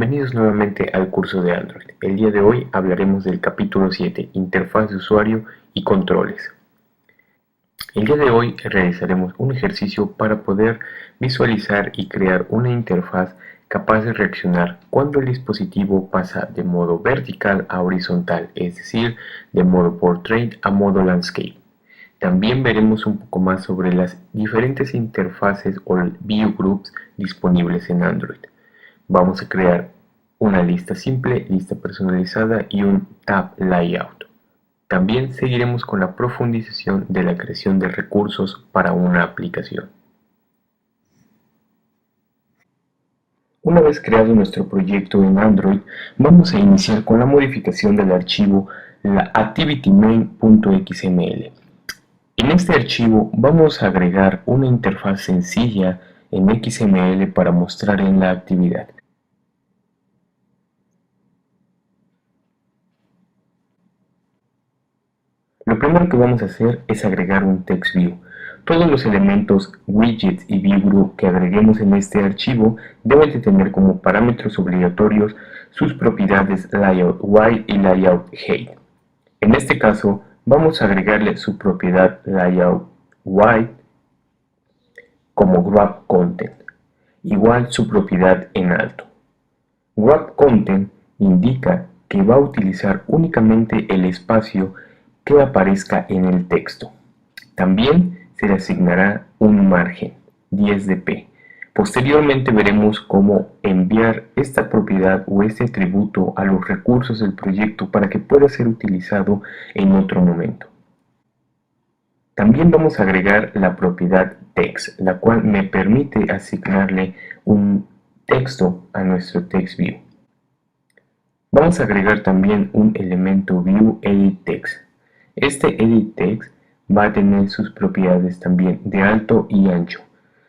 Bienvenidos nuevamente al curso de Android. El día de hoy hablaremos del capítulo 7, Interfaz de usuario y controles. El día de hoy realizaremos un ejercicio para poder visualizar y crear una interfaz capaz de reaccionar cuando el dispositivo pasa de modo vertical a horizontal, es decir, de modo portrait a modo landscape. También veremos un poco más sobre las diferentes interfaces o view groups disponibles en Android. Vamos a crear una lista simple, lista personalizada y un tab layout. También seguiremos con la profundización de la creación de recursos para una aplicación. Una vez creado nuestro proyecto en Android, vamos a iniciar con la modificación del archivo la activitymain.xml. En este archivo vamos a agregar una interfaz sencilla en XML para mostrar en la actividad. Lo primero que vamos a hacer es agregar un text view. Todos los elementos, widgets y view group que agreguemos en este archivo deben de tener como parámetros obligatorios sus propiedades layout white y layout height. En este caso, vamos a agregarle su propiedad layout white como grab content, igual su propiedad en alto. Grab content indica que va a utilizar únicamente el espacio que aparezca en el texto. También se le asignará un margen, 10 dp. Posteriormente veremos cómo enviar esta propiedad o este atributo a los recursos del proyecto para que pueda ser utilizado en otro momento. También vamos a agregar la propiedad text, la cual me permite asignarle un texto a nuestro text view. Vamos a agregar también un elemento view edit text. Este edit text va a tener sus propiedades también de alto y ancho,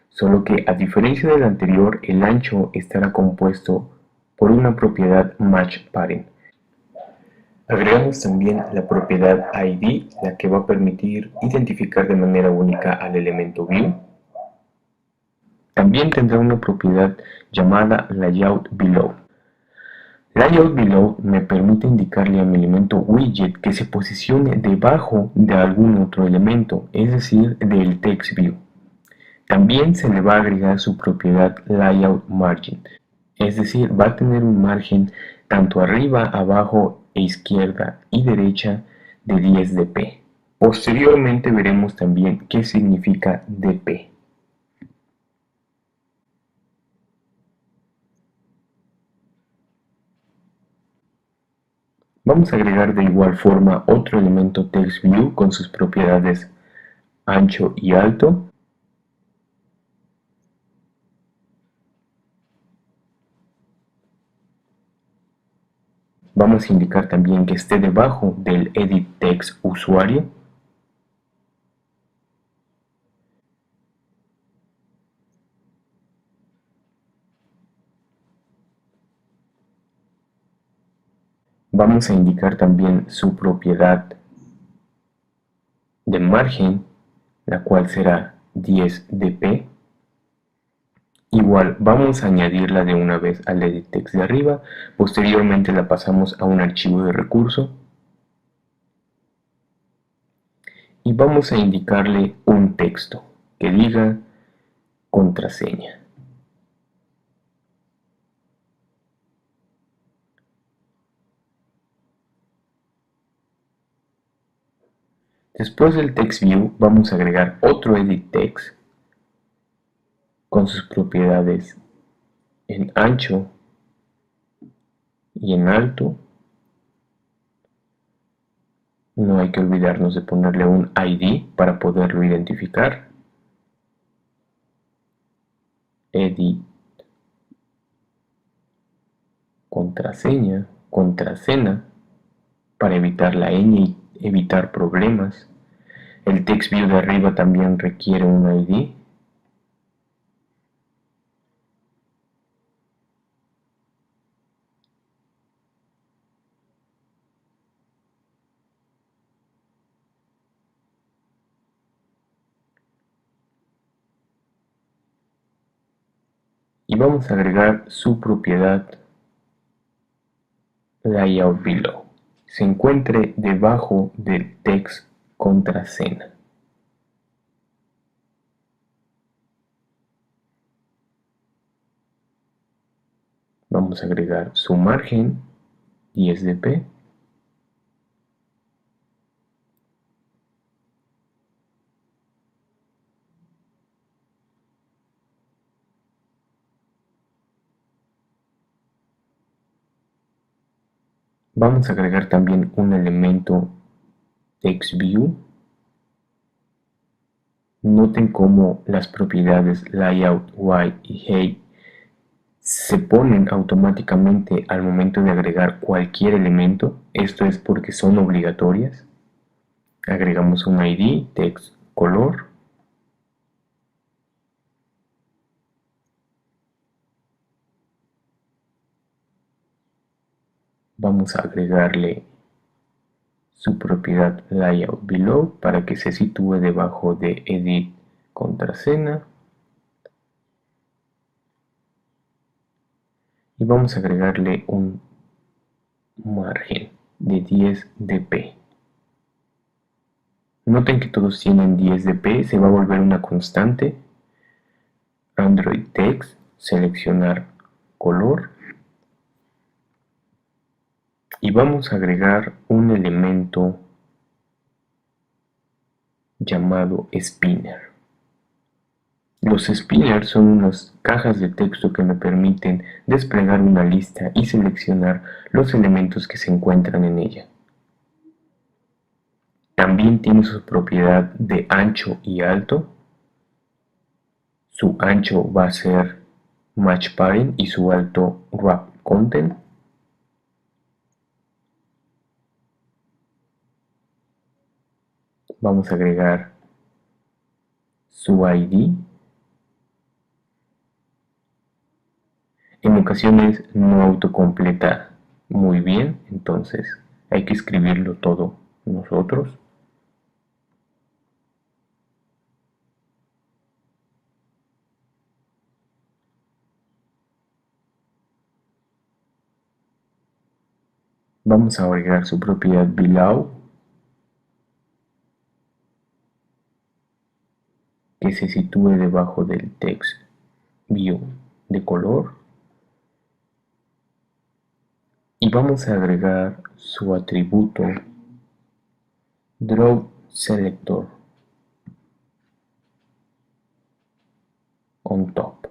solo que a diferencia del anterior, el ancho estará compuesto por una propiedad match parent. Agregamos también la propiedad ID, la que va a permitir identificar de manera única al elemento view. También tendrá una propiedad llamada layout below. Layout below me permite indicarle a mi elemento widget que se posicione debajo de algún otro elemento, es decir, del text view. También se le va a agregar su propiedad layout margin, es decir, va a tener un margen tanto arriba, abajo e izquierda y derecha de 10 dp. Posteriormente veremos también qué significa dp. Vamos a agregar de igual forma otro elemento text view con sus propiedades ancho y alto. Vamos a indicar también que esté debajo del edit text usuario. Vamos a indicar también su propiedad de margen, la cual será 10 dp. Igual vamos a añadirla de una vez al edit text de arriba, posteriormente la pasamos a un archivo de recurso y vamos a indicarle un texto que diga contraseña. Después del text view vamos a agregar otro edit text con sus propiedades en ancho y en alto. No hay que olvidarnos de ponerle un ID para poderlo identificar. Edit contraseña, contraseña para evitar la ñ y evitar problemas. El text view de arriba también requiere un ID. Y vamos a agregar su propiedad layout below se encuentre debajo del text contraseña. Vamos a agregar su margen 10 dp. Vamos a agregar también un elemento TextView. Noten cómo las propiedades layout, white y height se ponen automáticamente al momento de agregar cualquier elemento. Esto es porque son obligatorias. Agregamos un ID, text, color. Vamos a agregarle su propiedad layout below para que se sitúe debajo de edit contraseña. Y vamos a agregarle un margen de 10 dp. Noten que todos tienen 10 dp, se va a volver una constante. Android Text, seleccionar color. Y vamos a agregar un elemento llamado spinner. Los spinners son unas cajas de texto que me permiten desplegar una lista y seleccionar los elementos que se encuentran en ella. También tiene su propiedad de ancho y alto. Su ancho va a ser match parent y su alto wrap content. Vamos a agregar su ID. En ocasiones no autocompleta muy bien, entonces hay que escribirlo todo nosotros. Vamos a agregar su propiedad below, que se sitúe debajo del text view de color. Y vamos a agregar su atributo draw selector on top.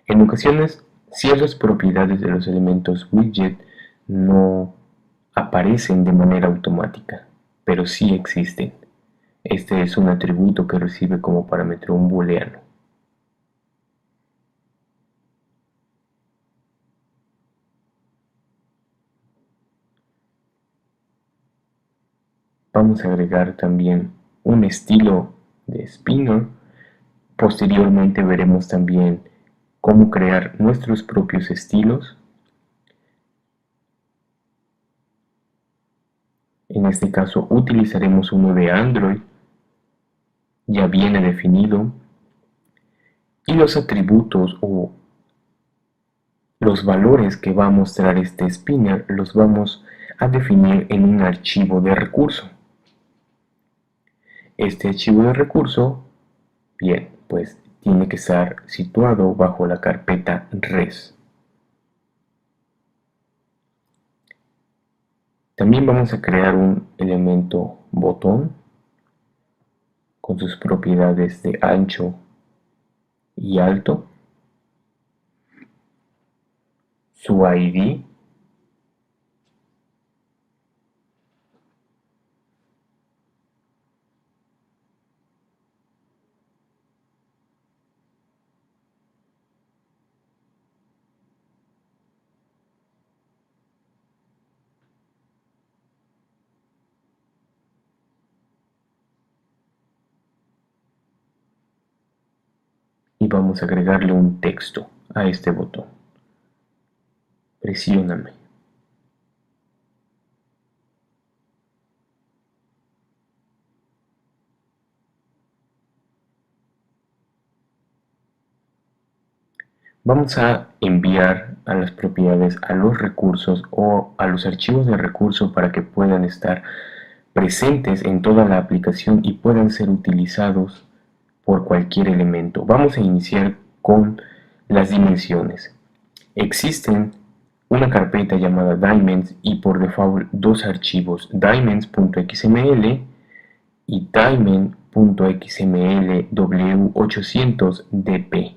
En ocasiones, ciertas propiedades de los elementos widget no aparecen de manera automática, pero sí existen. Este es un atributo que recibe como parámetro un booleano. Vamos a agregar también un estilo de spinner. Posteriormente veremos también cómo crear nuestros propios estilos. En este caso utilizaremos uno de Android, ya viene definido, y los atributos o los valores que va a mostrar este spinner los vamos a definir en un archivo de recurso. Este archivo de recurso, bien, pues tiene que estar situado bajo la carpeta res. También vamos a crear un elemento botón con sus propiedades de ancho y alto, su ID, y vamos a agregarle un texto a este botón. Presióname. Vamos a enviar a las propiedades a los recursos o a los archivos de recurso para que puedan estar presentes en toda la aplicación y puedan ser utilizados por cualquier elemento. Vamos a iniciar con las dimensiones. Existen una carpeta llamada Dimensions y por default dos archivos, dimensions.xml y dimen.xml w800dp.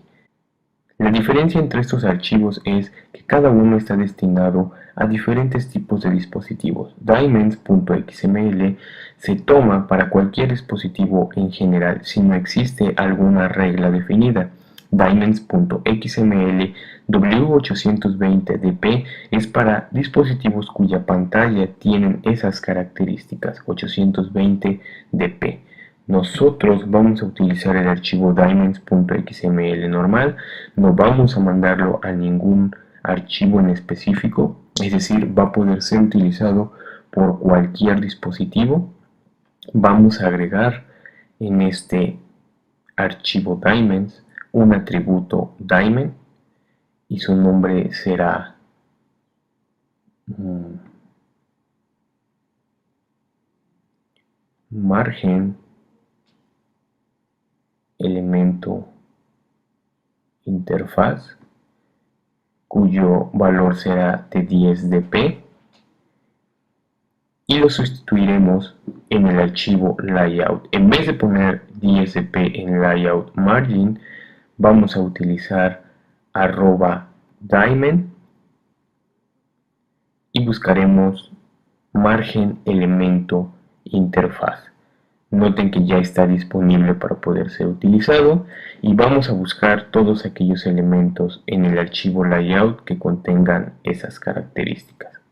La diferencia entre estos archivos es que cada uno está destinado a diferentes tipos de dispositivos. Dimensions.xml se toma para cualquier dispositivo en general si no existe alguna regla definida. Dimensions.xml W820dp es para dispositivos cuya pantalla tienen esas características 820dp. Nosotros vamos a utilizar el archivo dimensions.xml normal, no vamos a mandarlo a ningún archivo en específico, es decir, va a poder ser utilizado por cualquier dispositivo. Vamos a agregar en este archivo dimensions un atributo dimen y su nombre será margen elemento interfaz, cuyo valor será de 10dp, y lo sustituiremos en el archivo layout. En vez de poner 10dp en layout margin, vamos a utilizar @dimen y buscaremos margen elemento interfaz. Noten que ya está disponible para poder ser utilizado y vamos a buscar todos aquellos elementos en el archivo layout que contengan esas características.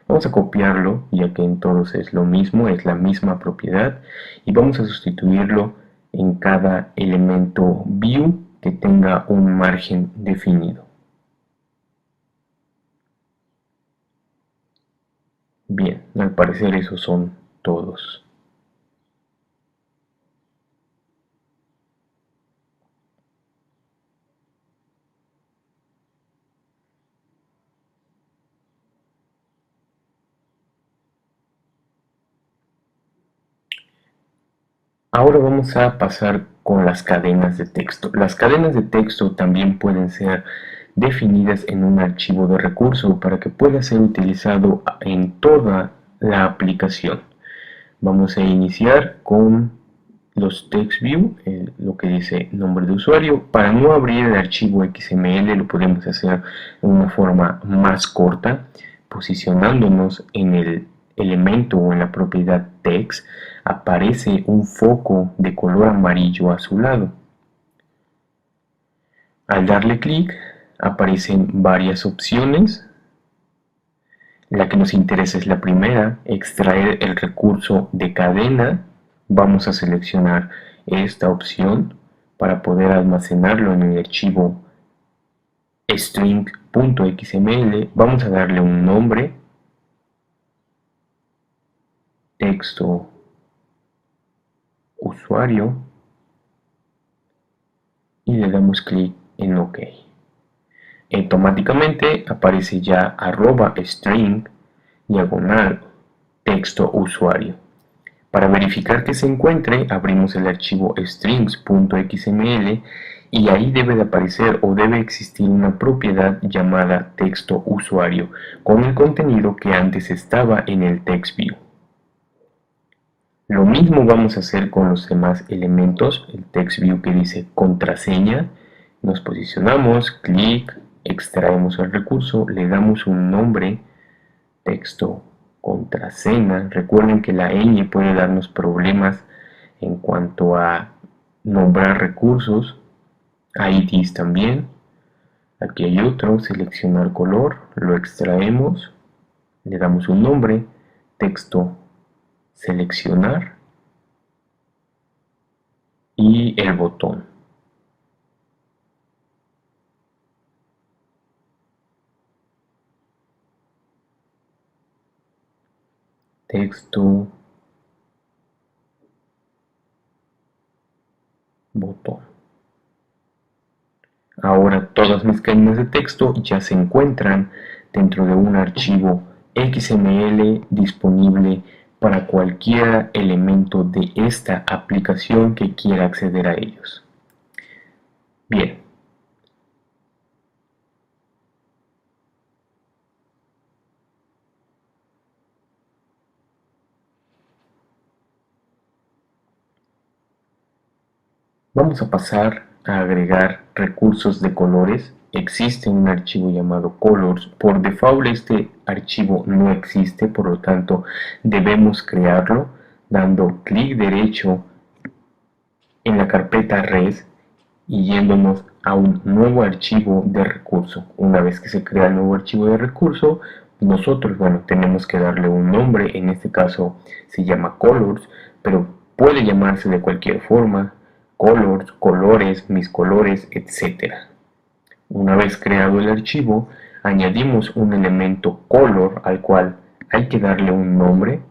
Vamos a copiarlo, ya que en todos es lo mismo, es la misma propiedad, y vamos a sustituirlo en cada elemento view que tenga un margen definido. Bien, al parecer esos son todos. Ahora vamos a pasar con las cadenas de texto. Las cadenas de texto también pueden ser definidas en un archivo de recurso para que pueda ser utilizado en toda la aplicación. Vamos a iniciar con los TextView, lo que dice nombre de usuario. Para no abrir el archivo XML lo podemos hacer de una forma más corta, posicionándonos en el elemento o en la propiedad text. Aparece un foco de color amarillo a su lado. Al darle clic aparecen varias opciones. La que nos interesa es la primera, extraer el recurso de cadena. Vamos a seleccionar esta opción para poder almacenarlo en el archivo string.xml. Vamos a darle un nombre, texto usuario, y le damos clic en OK. Automáticamente aparece ya @string diagonal texto usuario. Para verificar que se encuentre, abrimos el archivo strings.xml y ahí debe de aparecer o debe existir una propiedad llamada texto usuario con el contenido que antes estaba en el TextView. Lo mismo vamos a hacer con los demás elementos. El TextView que dice contraseña, nos posicionamos, clic, extraemos el recurso, le damos un nombre, texto contraseña. Recuerden que la ñ puede darnos problemas en cuanto a nombrar recursos, IDs también. Aquí hay otro, seleccionar color, lo extraemos, le damos un nombre, texto seleccionar y el botón. Texto botón. Ahora todas mis cadenas de texto ya se encuentran dentro de un archivo XML disponible para cualquier elemento de esta aplicación que quiera acceder a ellos. Bien. Vamos a pasar a agregar recursos de colores. Existe un archivo llamado colors. Por default este archivo no existe, por lo tanto debemos crearlo dando clic derecho en la carpeta res y yéndonos a un nuevo archivo de recurso. Una vez que se crea el nuevo archivo de recurso, nosotros, tenemos que darle un nombre. En este caso se llama colors, pero puede llamarse de cualquier forma: colors, colores, mis colores, etc. Una vez creado el archivo, añadimos un elemento color al cual hay que darle un nombre,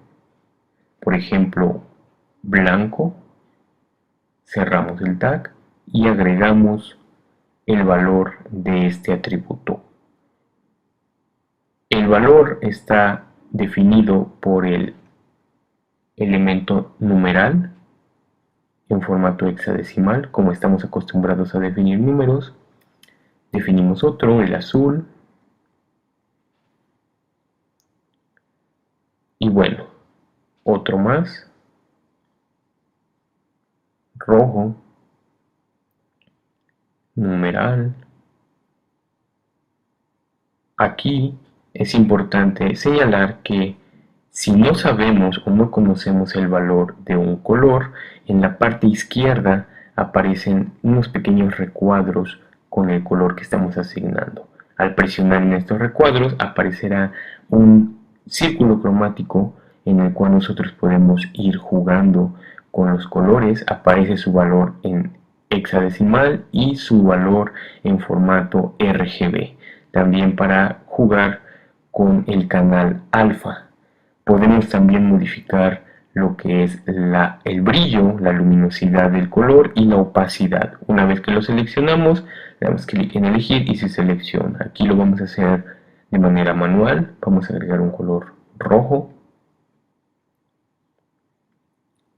por ejemplo, blanco. Cerramos el tag y agregamos el valor de este atributo. El valor está definido por el elemento numeral en formato hexadecimal, como estamos acostumbrados a definir números. Definimos otro, el azul. Y bueno, otro más, rojo, numeral. Aquí es importante señalar que si no sabemos o no conocemos el valor de un color, en la parte izquierda aparecen unos pequeños recuadros con el color que estamos asignando. Al presionar en estos recuadros aparecerá un círculo cromático en el cual nosotros podemos ir jugando con los colores. Aparece su valor en hexadecimal y su valor en formato RGB. También para jugar con el canal alfa. Podemos también modificar lo que es el brillo, la luminosidad del color y la opacidad. Una vez que lo seleccionamos, le damos clic en elegir y se selecciona. Aquí lo vamos a hacer de manera manual. Vamos a agregar un color rojo.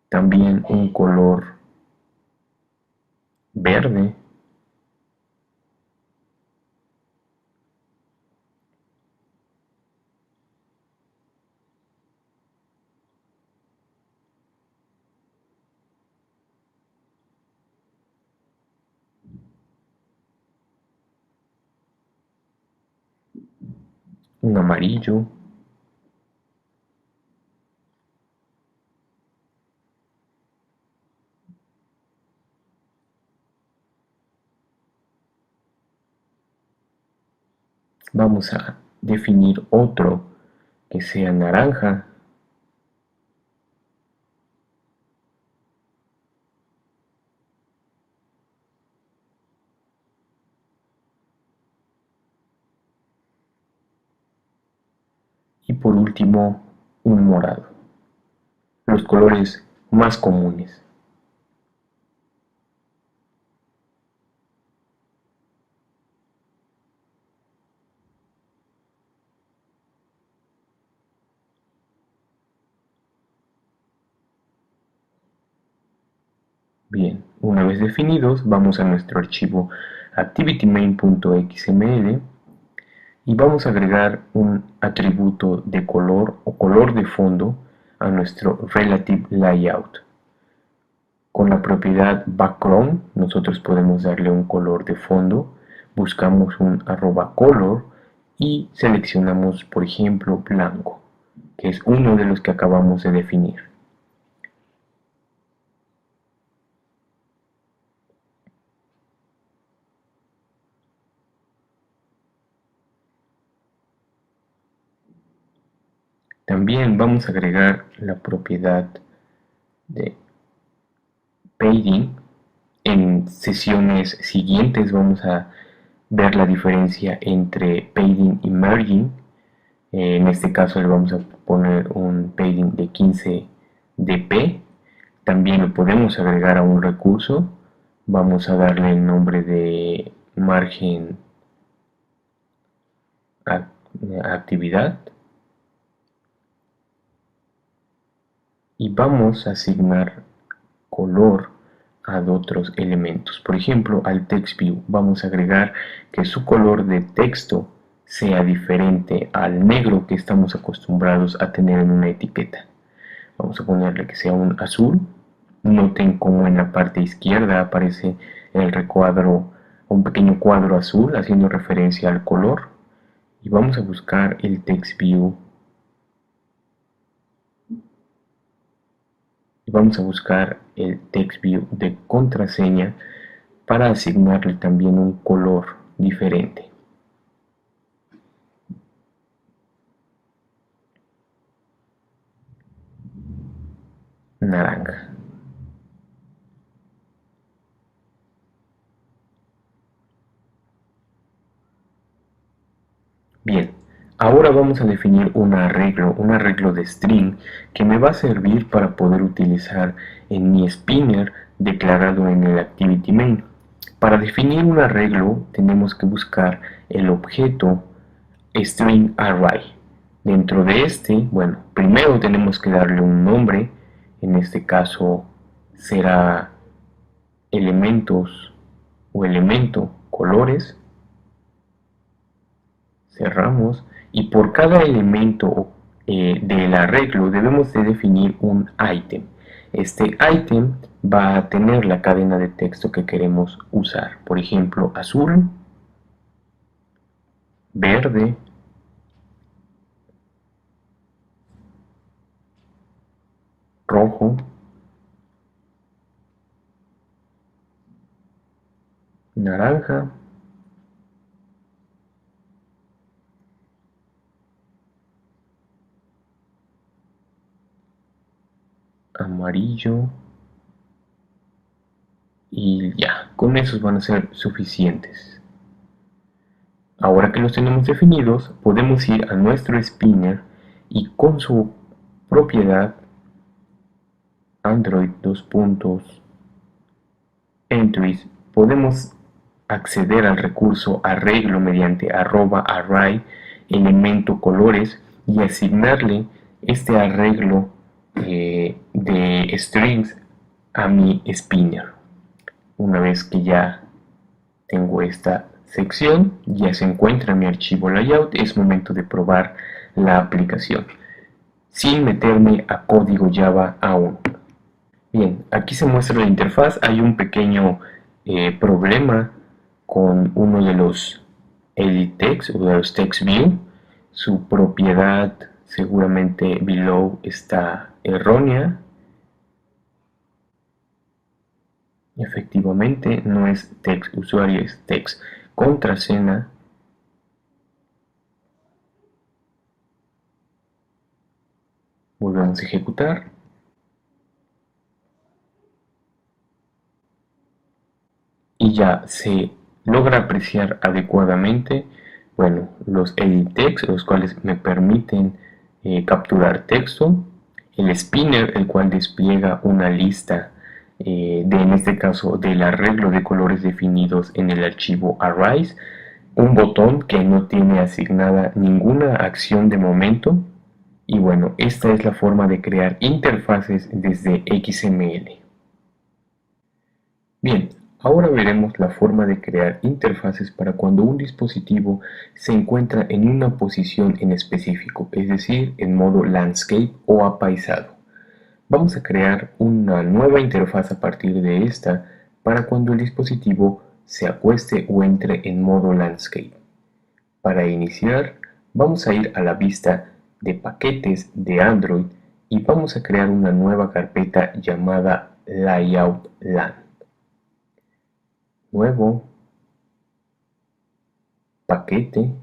También un color verde. Un amarillo. Vamos a definir otro que sea naranja. Y por último, un morado. Los colores más comunes. Bien, una vez definidos, vamos a nuestro archivo activitymain.xml y vamos a agregar un atributo de color o color de fondo a nuestro relative layout. Con la propiedad background nosotros podemos darle un color de fondo. Buscamos un @color y seleccionamos, por ejemplo, blanco, que es uno de los que acabamos de definir. También vamos a agregar la propiedad de padding. En sesiones siguientes vamos a ver la diferencia entre padding y margin. En este caso le vamos a poner un padding de 15 dp. También lo podemos agregar a un recurso. Vamos a darle el nombre de margen actividad y vamos a asignar color a otros elementos. Por ejemplo, al text view vamos a agregar que su color de texto sea diferente al negro que estamos acostumbrados a tener en una etiqueta. Vamos a ponerle que sea un azul. Noten cómo en la parte izquierda aparece el recuadro, un pequeño cuadro azul haciendo referencia al color. Y vamos a buscar el text view. Y vamos a buscar el text view de contraseña para asignarle también un color diferente. Naranja. Bien, ahora vamos a definir un arreglo de string que me va a servir para poder utilizar en mi spinner declarado en el activity main. Para definir un arreglo tenemos que buscar el objeto string array. Dentro de este, bueno, primero tenemos que darle un nombre, en este caso será elementos o elemento colores. Cerramos y por cada elemento del arreglo debemos de definir un item. Este item va a tener la cadena de texto que queremos usar. Por ejemplo, azul, verde, rojo, naranja, amarillo y ya, con esos van a ser suficientes. Ahora que los tenemos definidos, podemos ir a nuestro spinner y con su propiedad Android entries podemos acceder al recurso arreglo mediante @array elemento colores y asignarle este arreglo de strings a mi spinner. Una vez que ya tengo esta sección, ya se encuentra mi archivo layout, es momento de probar la aplicación sin meterme a código Java aún. Bien, aquí se muestra la interfaz. Hay un pequeño problema con uno de los edit text o de los text view. Su propiedad seguramente below está errónea. Efectivamente no es text usuario, es text contraseña. Volvemos a ejecutar. Y ya se logra apreciar adecuadamente, bueno, los edit text, los cuales me permiten capturar texto, el spinner, el cual despliega una lista en este caso, del arreglo de colores definidos en el archivo arrays, un botón que no tiene asignada ninguna acción de momento, y bueno, esta es la forma de crear interfaces desde XML. Bien, ahora veremos la forma de crear interfaces para cuando un dispositivo se encuentra en una posición en específico, es decir, en modo landscape o apaisado. Vamos a crear una nueva interfaz a partir de esta para cuando el dispositivo se acueste o entre en modo landscape. Para iniciar, vamos a ir a la vista de paquetes de Android y vamos a crear una nueva carpeta llamada Layout LAN. Nuevo, paquete,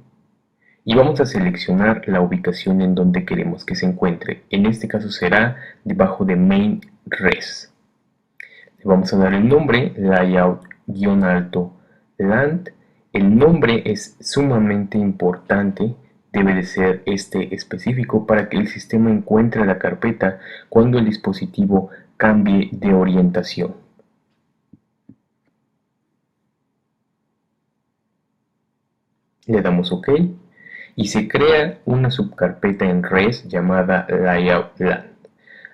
y vamos a seleccionar la ubicación en donde queremos que se encuentre. En este caso será debajo de main res. Le vamos a dar el nombre layout-land. El nombre es sumamente importante, debe de ser este específico para que el sistema encuentre la carpeta cuando el dispositivo cambie de orientación. Le damos OK y se crea una subcarpeta en res llamada layout.land.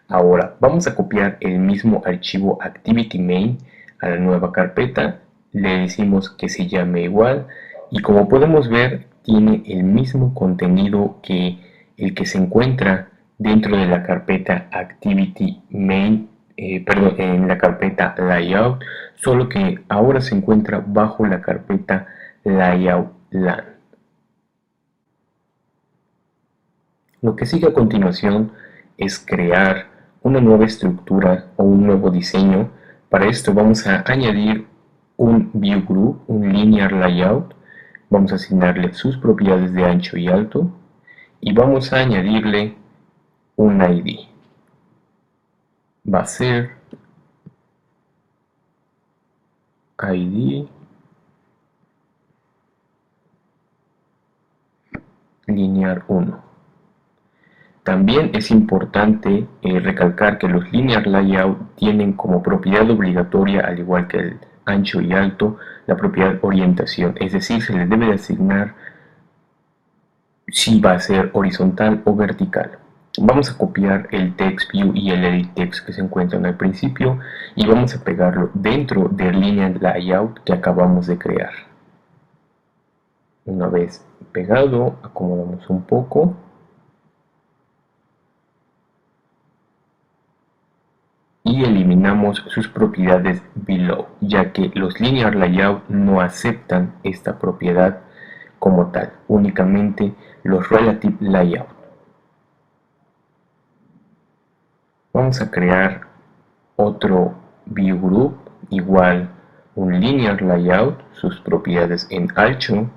Ahora vamos a copiar el mismo archivo ActivityMain a la nueva carpeta, le decimos que se llame igual y como podemos ver tiene el mismo contenido que el que se encuentra dentro de la carpeta ActivityMain, en la carpeta Layout, solo que ahora se encuentra bajo la carpeta Layout.land. Lo que sigue a continuación es crear una nueva estructura o un nuevo diseño. Para esto vamos a añadir un View Group, un Linear Layout. Vamos a asignarle sus propiedades de ancho y alto y vamos a añadirle un ID. Va a ser ID Linear 1. También es importante recalcar que los Linear Layout tienen como propiedad obligatoria, al igual que el ancho y alto, la propiedad orientación, es decir, se les debe de asignar si va a ser horizontal o vertical. Vamos a copiar el text view y el edit text que se encuentran al principio y vamos a pegarlo dentro del Linear Layout que acabamos de crear. Una vez pegado, acomodamos un poco. Y eliminamos sus propiedades below, ya que los linear layout no aceptan esta propiedad como tal, únicamente los relative layout. Vamos a crear otro view group, igual un linear layout, sus propiedades en ancho,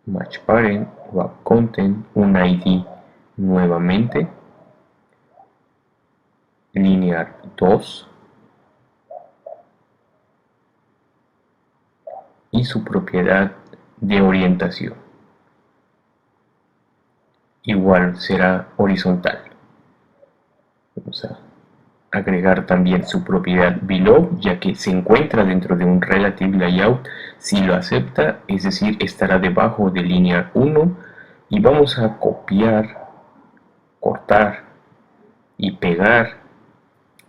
match parent, wrap content, un ID nuevamente, linear 2 y su propiedad de orientación. Igual será horizontal. Vamos a agregar también su propiedad below, ya que se encuentra dentro de un relative layout. Si lo acepta, es decir, estará debajo de linear 1 y vamos a copiar, cortar y pegar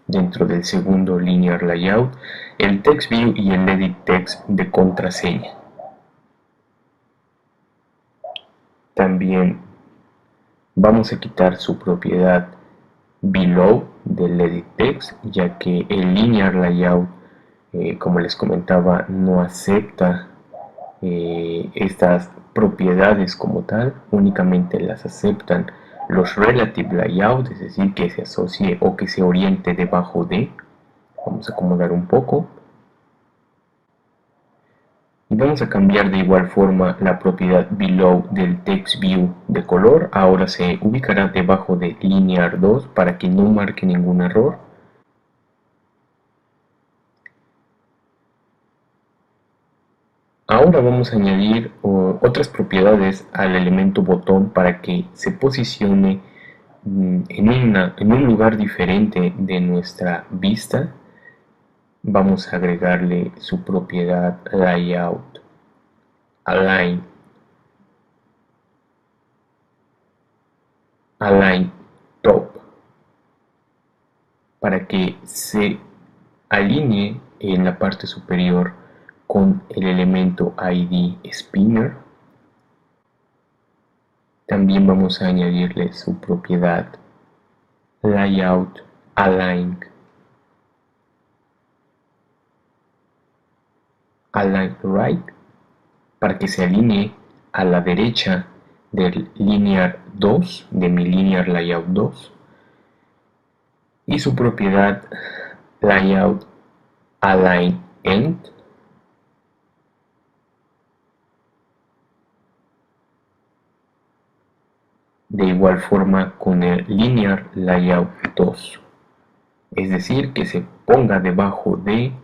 dentro del segundo linear layout el text view y el edit text de contraseña. También vamos a quitar su propiedad below del edit text, ya que el linear layout, como les comentaba, no acepta estas propiedades como tal, únicamente las aceptan los relative layout, es decir, que se asocie o que se oriente debajo de. Vamos a acomodar un poco. Y vamos a cambiar de igual forma la propiedad below del text view de color. Ahora se ubicará debajo de linear 2 para que no marque ningún error. Ahora vamos a añadir otras propiedades al elemento botón para que se posicione en un lugar diferente de nuestra vista. Vamos a agregarle su propiedad layout, align top, para que se alinee en la parte superior con el elemento ID spinner. También vamos a añadirle su propiedad layout align right, para que se alinee a la derecha del linear 2, de mi linear layout 2, y su propiedad layout align end, de igual forma con el linear layout 2, es decir, que se ponga debajo de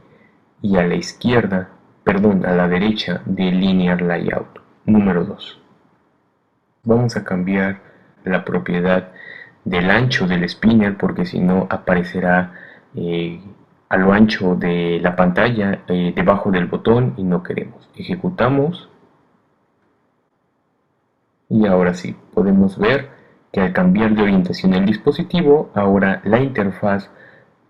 y a la izquierda, a la derecha del linear layout número 2. Vamos a cambiar la propiedad del ancho del spinner, porque si no aparecerá a lo ancho de la pantalla debajo del botón y no queremos. Ejecutamos y ahora sí podemos ver que al cambiar de orientación el dispositivo, ahora la interfaz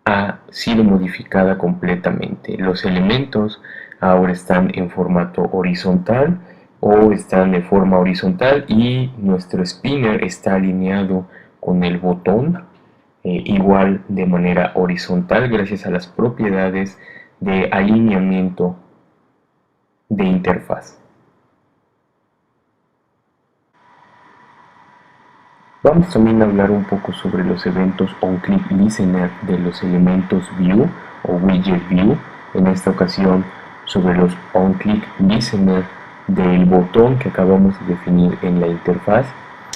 ha sido modificada completamente. Los elementos ahora están en formato horizontal o están de forma horizontal y nuestro spinner está alineado con el botón igual de manera horizontal gracias a las propiedades de alineamiento de interfaz. Vamos también a hablar un poco sobre los eventos OnClick Listener de los elementos View o Widget View. En esta ocasión sobre los OnClick Listener del botón que acabamos de definir en la interfaz.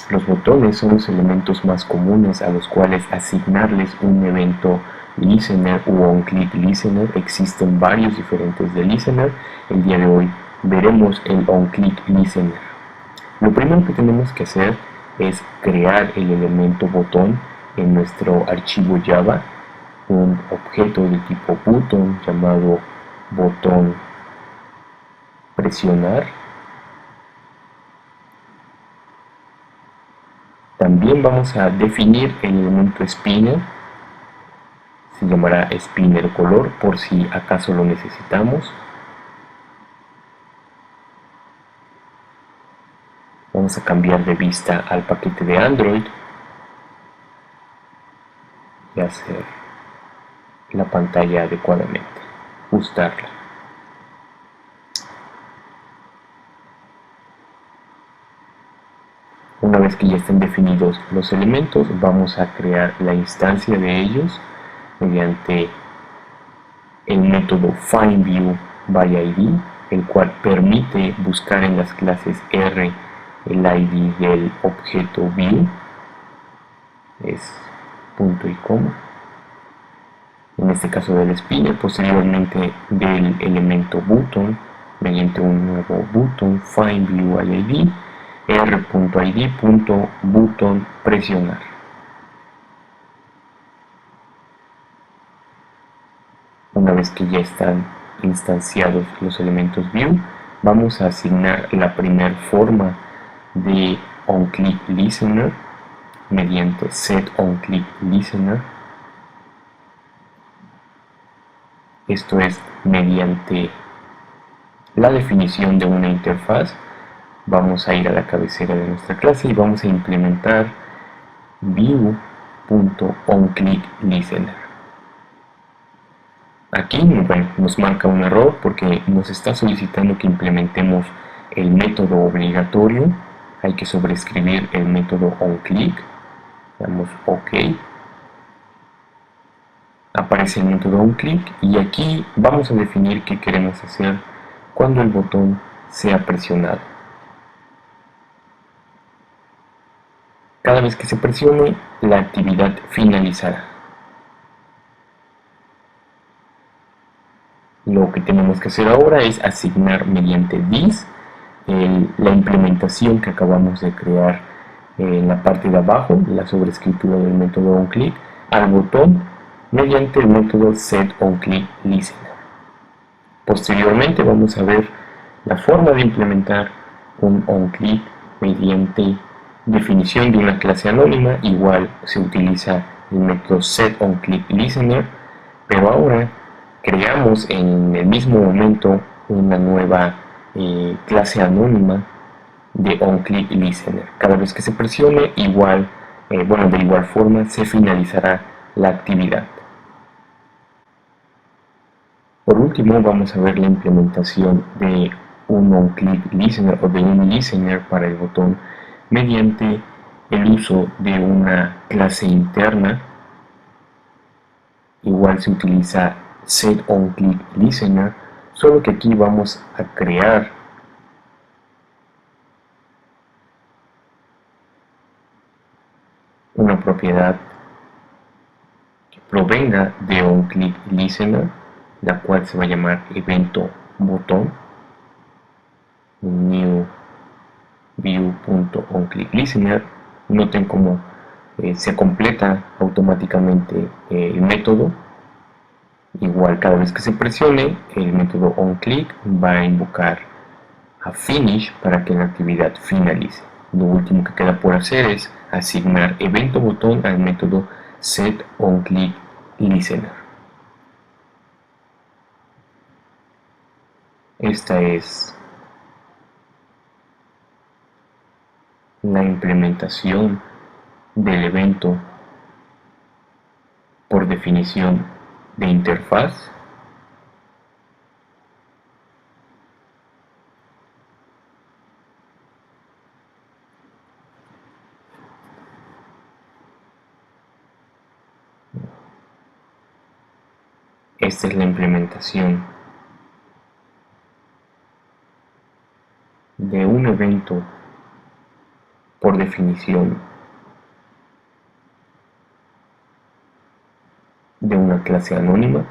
Los botones son los elementos más comunes a los cuales asignarles un evento Listener u OnClick Listener. Existen varios diferentes de Listener. El día de hoy veremos el OnClick Listener. Lo primero que tenemos que hacer es crear el elemento botón en nuestro archivo Java, un objeto de tipo button llamado botón presionar. También vamos a definir el elemento spinner, se llamará spinner color por si acaso lo necesitamos. Vamos a cambiar de vista al paquete de Android y hacer la pantalla adecuadamente, ajustarla. Una vez que ya estén definidos los elementos, vamos a crear la instancia de ellos mediante el método findViewById, el cual permite buscar en las clases R el ID del objeto view, es punto y coma, en este caso del spinner, posteriormente del elemento button mediante un nuevo button findViewId r.id.button presionar. Una vez que ya están instanciados los elementos view, vamos a asignar la primera forma de OnClick Listener mediante setOnClickListener. Esto es mediante la definición de una interfaz. Vamos a ir a la cabecera de nuestra clase y vamos a implementar view.onClickListener. Aquí nos marca un error porque nos está solicitando que implementemos el método obligatorio. Hay que sobreescribir el método onClick. Damos OK. Aparece el método onClick y aquí vamos a definir qué queremos hacer cuando el botón sea presionado. Cada vez que se presione, la actividad finalizará. Lo que tenemos que hacer ahora es asignar mediante this la implementación que acabamos de crear en la parte de abajo, la sobreescritura del método onClick, al botón mediante el método setOnClickListener. Posteriormente vamos a ver la forma de implementar un onClick mediante definición de una clase anónima. Igual se utiliza el método setOnClickListener, pero ahora creamos en el mismo momento una nueva clase anónima de onClickListener. Cada vez que se presione, de igual forma se finalizará la actividad. Por último, vamos a ver la implementación de un onClickListener o de un listener para el botón mediante el uso de una clase interna. Igual se utiliza setOnClickListener, solo que aquí vamos a crear una propiedad que provenga de onClickListener, la cual se va a llamar evento botón new view.onClickListener. Noten cómo se completa automáticamente el método. Igual cada vez que se presione, el método onClick va a invocar a finish para que la actividad finalice. Lo último que queda por hacer es asignar evento botón al método setOnClickListener. Esta es la implementación del evento por definición de interfaz. Esta es la implementación de un evento por definición de una clase anónima.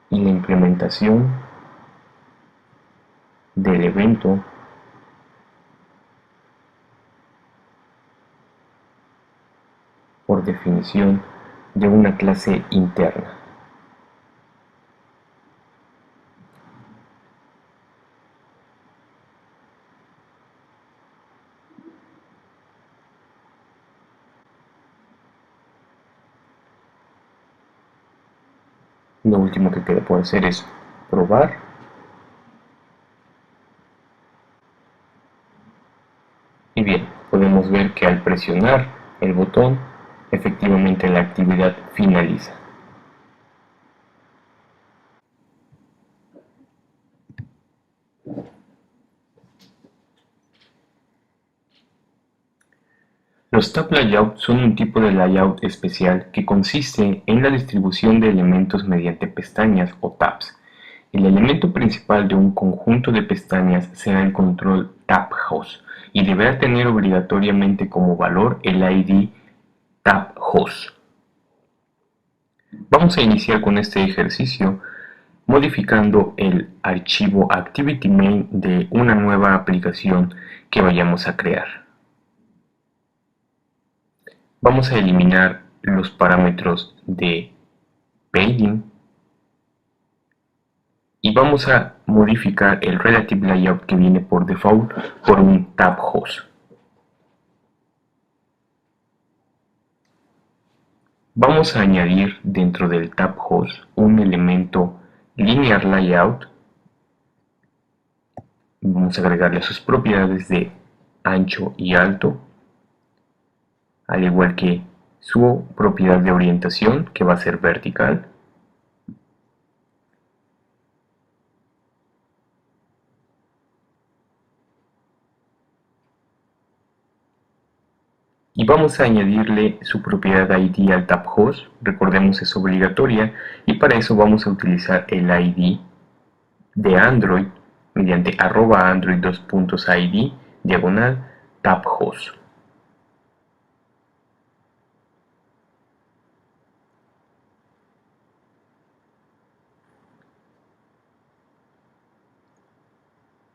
Y la implementación del evento por definición de una clase interna. Lo último que queda por hacer es probar. Y bien, podemos ver que al presionar el botón, efectivamente la actividad finaliza. Los tab layout son un tipo de layout especial que consiste en la distribución de elementos mediante pestañas o tabs. El elemento principal de un conjunto de pestañas será el control tabHost y deberá tener obligatoriamente como valor el ID tabHost. Vamos a iniciar con este ejercicio modificando el archivo ActivityMain de una nueva aplicación que vayamos a crear. Vamos a eliminar los parámetros de paging y vamos a modificar el relative layout que viene por default por un tabHost. Vamos a añadir dentro del tabHost un elemento linear layout. Vamos a agregarle sus propiedades de ancho y alto, al igual que su propiedad de orientación, que va a ser vertical. Y vamos a añadirle su propiedad ID al tabHost, recordemos es obligatoria, y para eso vamos a utilizar el ID de Android mediante @android2.id diagonal tabHost.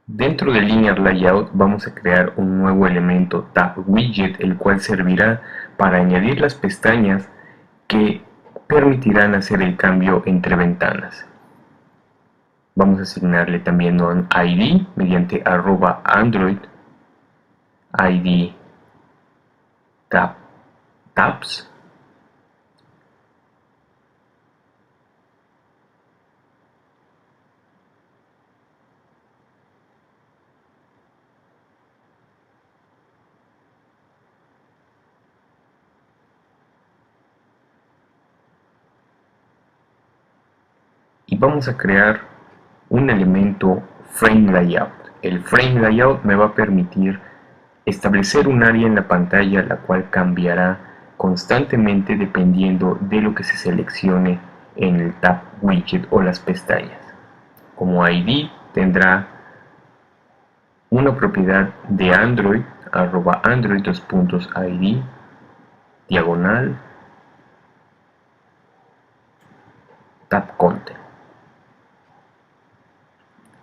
Dentro del Linear Layout vamos a crear un nuevo elemento tabWidget, el cual servirá para añadir las pestañas que permitirán hacer el cambio entre ventanas. Vamos a asignarle también un ID mediante @android ID tabs. Y vamos a crear un elemento frame layout. El frame layout me va a permitir establecer un área en la pantalla la cual cambiará constantemente dependiendo de lo que se seleccione en el tab widget o las pestañas. Como ID tendrá una propiedad de Android java@android2.id diagonal tab content.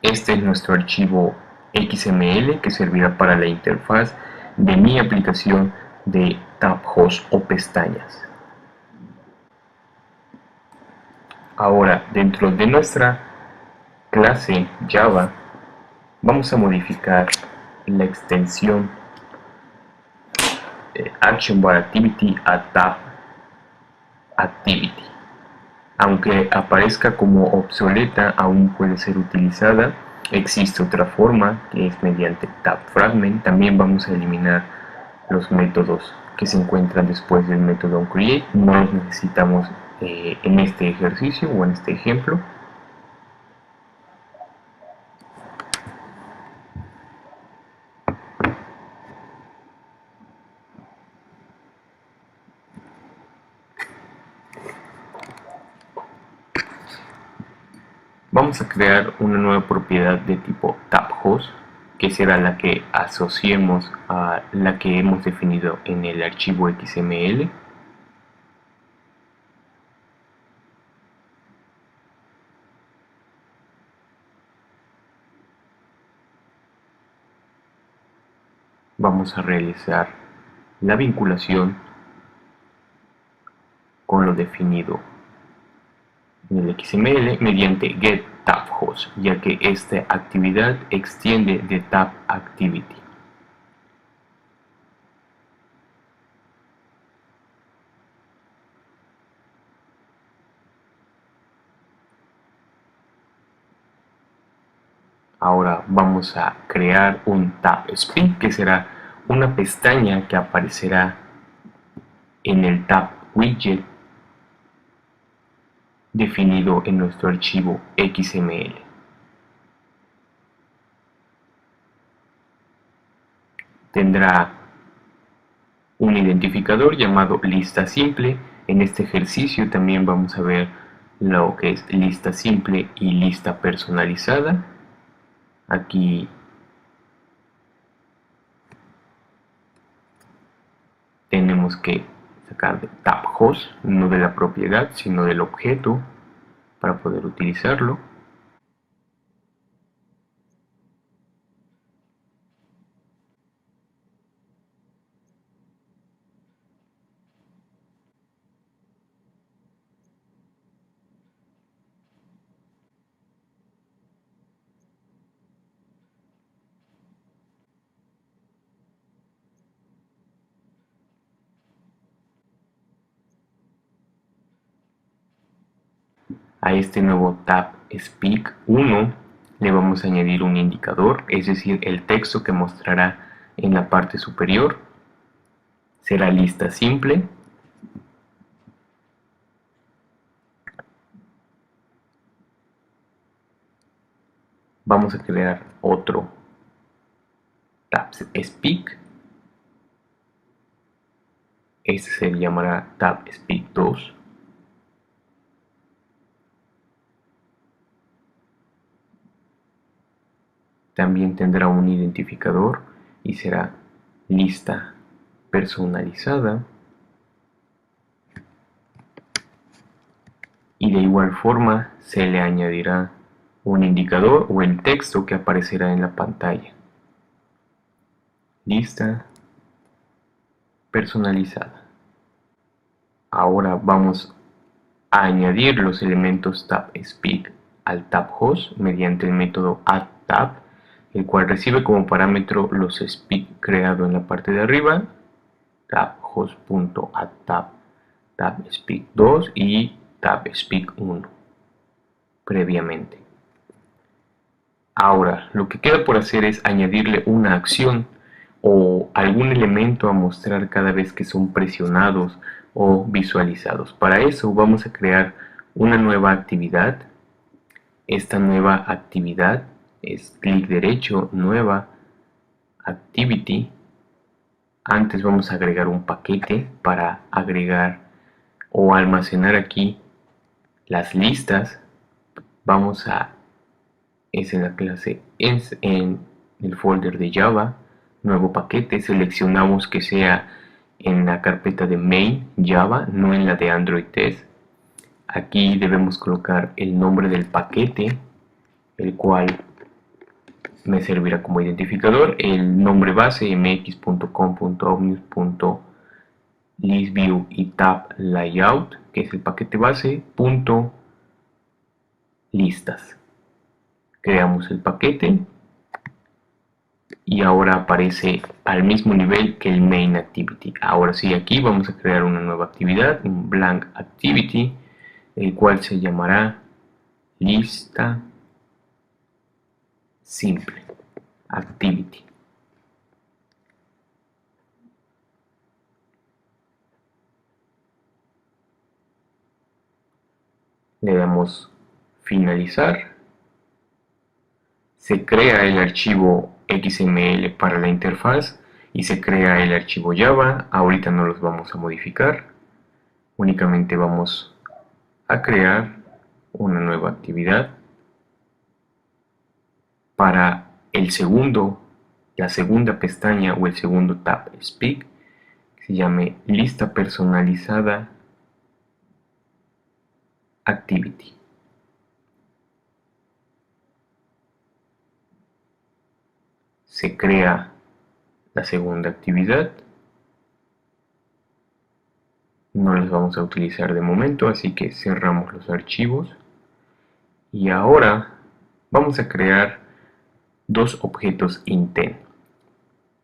Este es nuestro archivo XML que servirá para la interfaz de mi aplicación de tab host o pestañas. Ahora, dentro de nuestra clase Java, vamos a modificar la extensión Action Bar Activity a Tab Activity. Aunque aparezca como obsoleta, aún puede ser utilizada. Existe otra forma, que es mediante Tab Fragment. También vamos a eliminar los métodos que se encuentran después del método onCreate. No los necesitamos en este ejercicio o en este ejemplo. Vamos a crear una nueva propiedad de tipo tabHost, que será la que asociemos a la que hemos definido en el archivo XML. Vamos a realizar la vinculación con lo definido en el XML mediante getTabHost, ya que esta actividad extiende de tabActivity. Ahora vamos a crear un tabSpeak, que será una pestaña que aparecerá en el tab widget definido en nuestro archivo XML. Tendrá un identificador llamado lista simple. En este ejercicio también vamos a ver lo que es lista simple y lista personalizada. Aquí tenemos que sacar de tabHost, no de la propiedad, sino del objeto, para poder utilizarlo. A este nuevo tabSpeak1 le vamos a añadir un indicador, es decir, el texto que mostrará en la parte superior será lista simple. Vamos a crear otro tabSpeak. Este se llamará tabSpeak2. También tendrá un identificador y será lista personalizada. Y de igual forma se le añadirá un indicador o el texto que aparecerá en la pantalla. Lista personalizada. Ahora vamos a añadir los elementos tabSpeak al tabHost mediante el método addTab, el cual recibe como parámetro los speak creado en la parte de arriba, tabhost.addTab, tabSpeak2 y tabSpeak1 previamente. Ahora, lo que queda por hacer es añadirle una acción o algún elemento a mostrar cada vez que son presionados o visualizados. Para eso vamos a crear una nueva actividad. Esta nueva actividad es clic derecho, nueva activity. Antes vamos a agregar un paquete para agregar o almacenar aquí las listas. Es en la clase en el folder de Java. nuevo paquete, seleccionamos que sea en la carpeta de main Java, no en la de Android Test. Aquí debemos colocar el nombre del paquete, el cual me servirá como identificador, el nombre base mx.com.omnius.listview y tab layout, que es el paquete base, punto listas. Creamos el paquete y ahora aparece al mismo nivel que el main activity. Ahora sí, aquí vamos a crear una nueva actividad, un blank activity, el cual se llamará lista simple activity. Le damos finalizar. Se crea el archivo XML para la interfaz y se crea el archivo Java. Ahorita no los vamos a modificar, únicamente vamos a crear una nueva actividad para la segunda pestaña o el segundo tab speak, que se llame lista personalizada activity. Se crea la segunda actividad. No las vamos a utilizar de momento, así que cerramos los archivos. Y ahora vamos a crear dos objetos intent.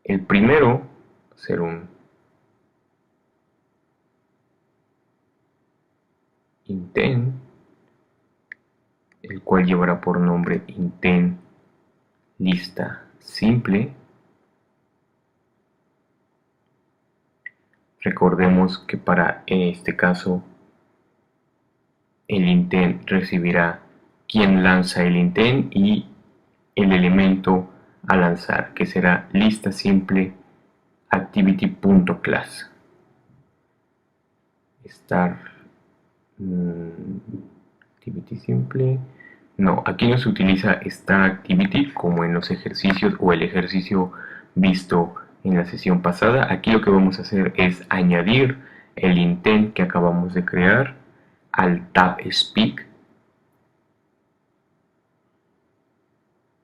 El primero va a ser un intent, el cual llevará por nombre intent lista simple. Recordemos que para este caso el intent recibirá quien lanza el intent y el elemento a lanzar, que será lista simple activity.class. Star activity simple. No, aquí no se utiliza star activity como en los ejercicios o el ejercicio visto en la sesión pasada. Aquí lo que vamos a hacer es añadir el intent que acabamos de crear al tab speak.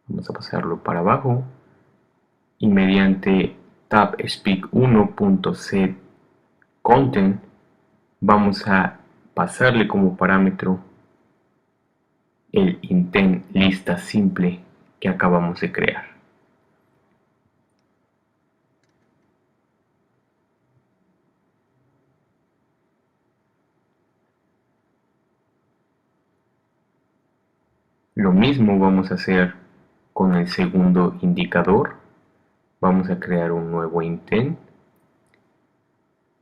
Vamos a pasarlo para abajo y mediante tab speak 1.set content vamos a pasarle como parámetro el intent lista simple que acabamos de crear. Lo mismo vamos a hacer con el segundo indicador. Vamos a crear un nuevo intent,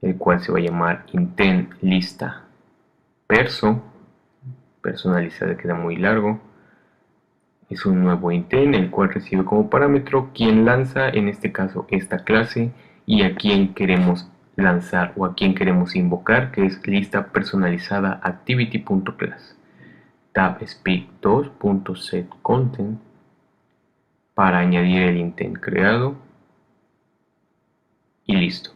el cual se va a llamar intent lista personalizada, queda muy largo. Es un nuevo intent, el cual recibe como parámetro quien lanza, en este caso esta clase, y a quien queremos lanzar o a quien queremos invocar, que es lista personalizada activity.class. Tab speak 2.set content para añadir el intent creado y listo.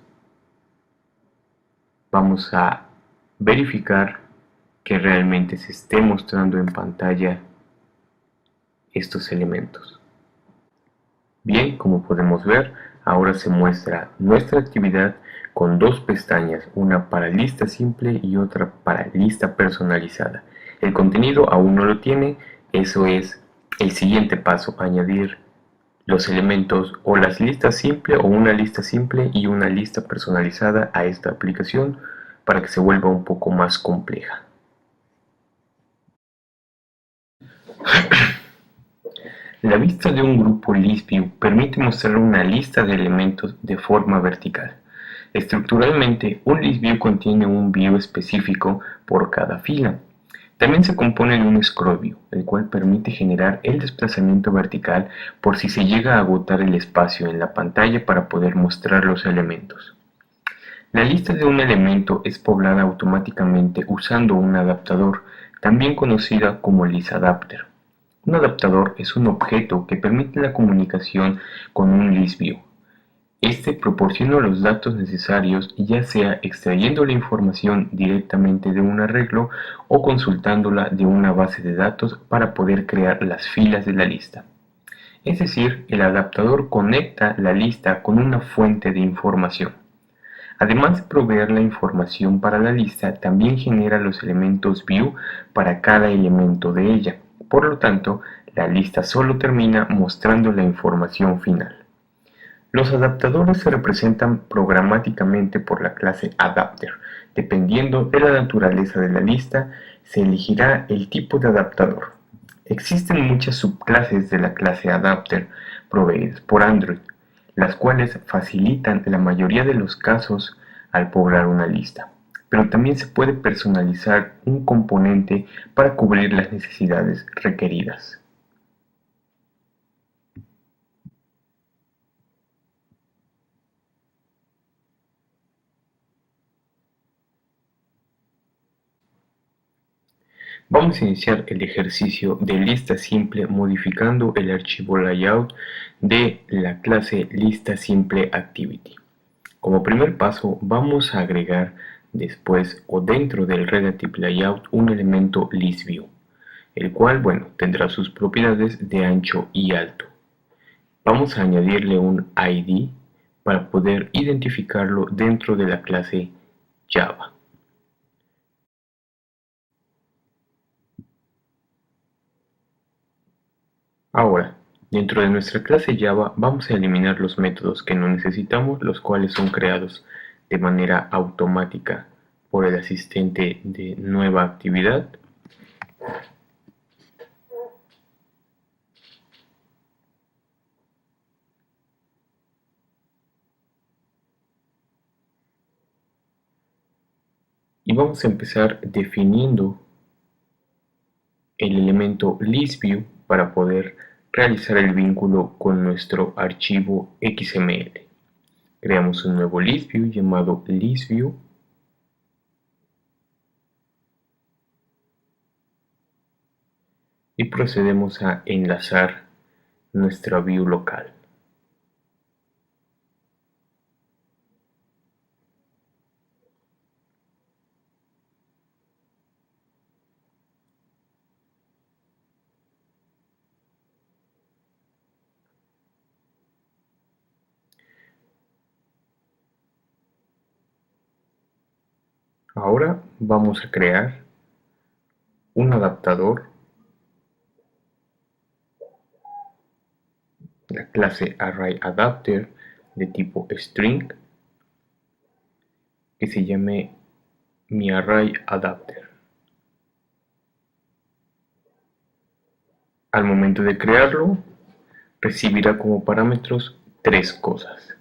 Vamos a verificar que realmente se esté mostrando en pantalla estos elementos. Bien, como podemos ver, ahora se muestra nuestra actividad con dos pestañas, una para lista simple y otra para lista personalizada. El contenido aún no lo tiene, eso es el siguiente paso, añadir los elementos o las listas simple o una lista simple y una lista personalizada a esta aplicación para que se vuelva un poco más compleja. La vista de un grupo ListView permite mostrar una lista de elementos de forma vertical. Estructuralmente, un ListView contiene un view específico por cada fila. También se compone de un scroll view, el cual permite generar el desplazamiento vertical por si se llega a agotar el espacio en la pantalla para poder mostrar los elementos. La lista de un elemento es poblada automáticamente usando un adaptador, también conocida como listAdapter. Un adaptador es un objeto que permite la comunicación con un ListView. Este proporciona los datos necesarios, ya sea extrayendo la información directamente de un arreglo o consultándola de una base de datos para poder crear las filas de la lista. Es decir, el adaptador conecta la lista con una fuente de información. Además de proveer la información para la lista, también genera los elementos view para cada elemento de ella. Por lo tanto, la lista solo termina mostrando la información final. Los adaptadores se representan programáticamente por la clase adapter. Dependiendo de la naturaleza de la lista, se elegirá el tipo de adaptador. Existen muchas subclases de la clase adapter proveídas por Android, las cuales facilitan la mayoría de los casos al poblar una lista. Pero también se puede personalizar un componente para cubrir las necesidades requeridas. Vamos a iniciar el ejercicio de lista simple modificando el archivo layout de la clase lista simple activity. Como primer paso vamos a agregar después o dentro del relative layout un elemento listview, el cual tendrá sus propiedades de ancho y alto. Vamos a añadirle un ID para poder identificarlo dentro de la clase Java. Ahora, dentro de nuestra clase Java vamos a eliminar los métodos que no necesitamos, los cuales son creados de manera automática por el asistente de nueva actividad. Y vamos a empezar definiendo el elemento listview para poder realizar el vínculo con nuestro archivo XML. Creamos un nuevo listview llamado listview y procedemos a enlazar nuestra view local. Ahora vamos a crear un adaptador, la clase ArrayAdapter de tipo string, que se llame miArrayAdapter. Al momento de crearlo, recibirá como parámetros tres cosas.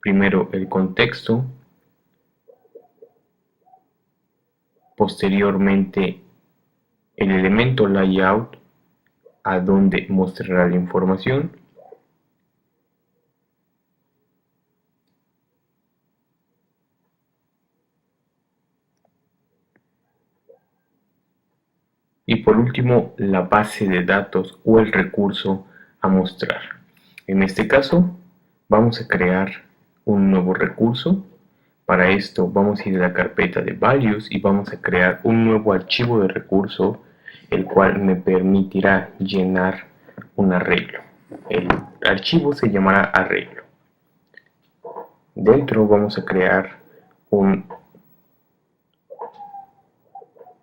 Primero el contexto, posteriormente el elemento layout a donde mostrará la información y por último la base de datos o el recurso a mostrar. En este caso vamos a crear un nuevo recurso. Para esto vamos a ir a la carpeta de values y vamos a crear un nuevo archivo de recurso, el cual me permitirá llenar un arreglo. El archivo se llamará arreglo. Dentro vamos a crear un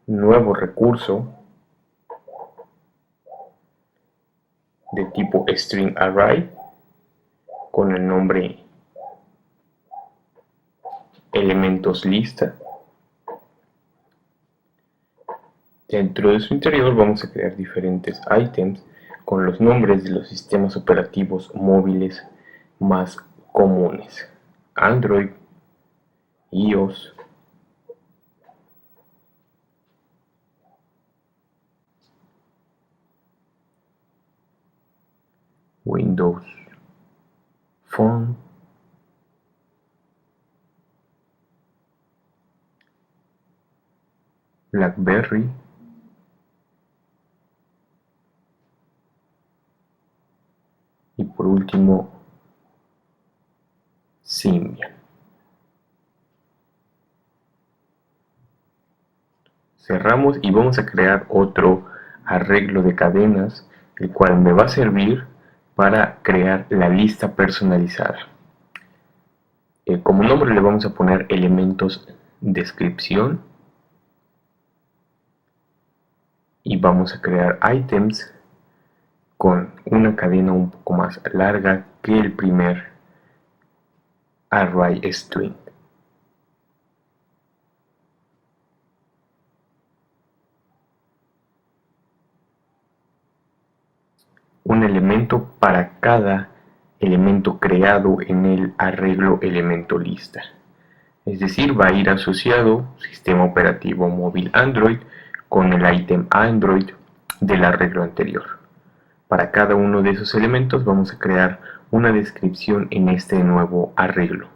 nuevo recurso de tipo string array con el nombre elementos lista. Dentro de su interior vamos a crear diferentes items con los nombres de los sistemas operativos móviles más comunes: Android, iOS, Windows Phone, BlackBerry, último Symbian. Cerramos y vamos a crear otro arreglo de cadenas, el cual me va a servir para crear la lista personalizada. Como nombre le vamos a poner elementos descripción y vamos a crear items con una cadena un poco más larga que el primer array string. Un elemento para cada elemento creado en el arreglo elemento lista. Es decir, va a ir asociado sistema operativo móvil Android con el ítem Android del arreglo anterior. Para cada uno de esos elementos vamos a crear una descripción en este nuevo arreglo.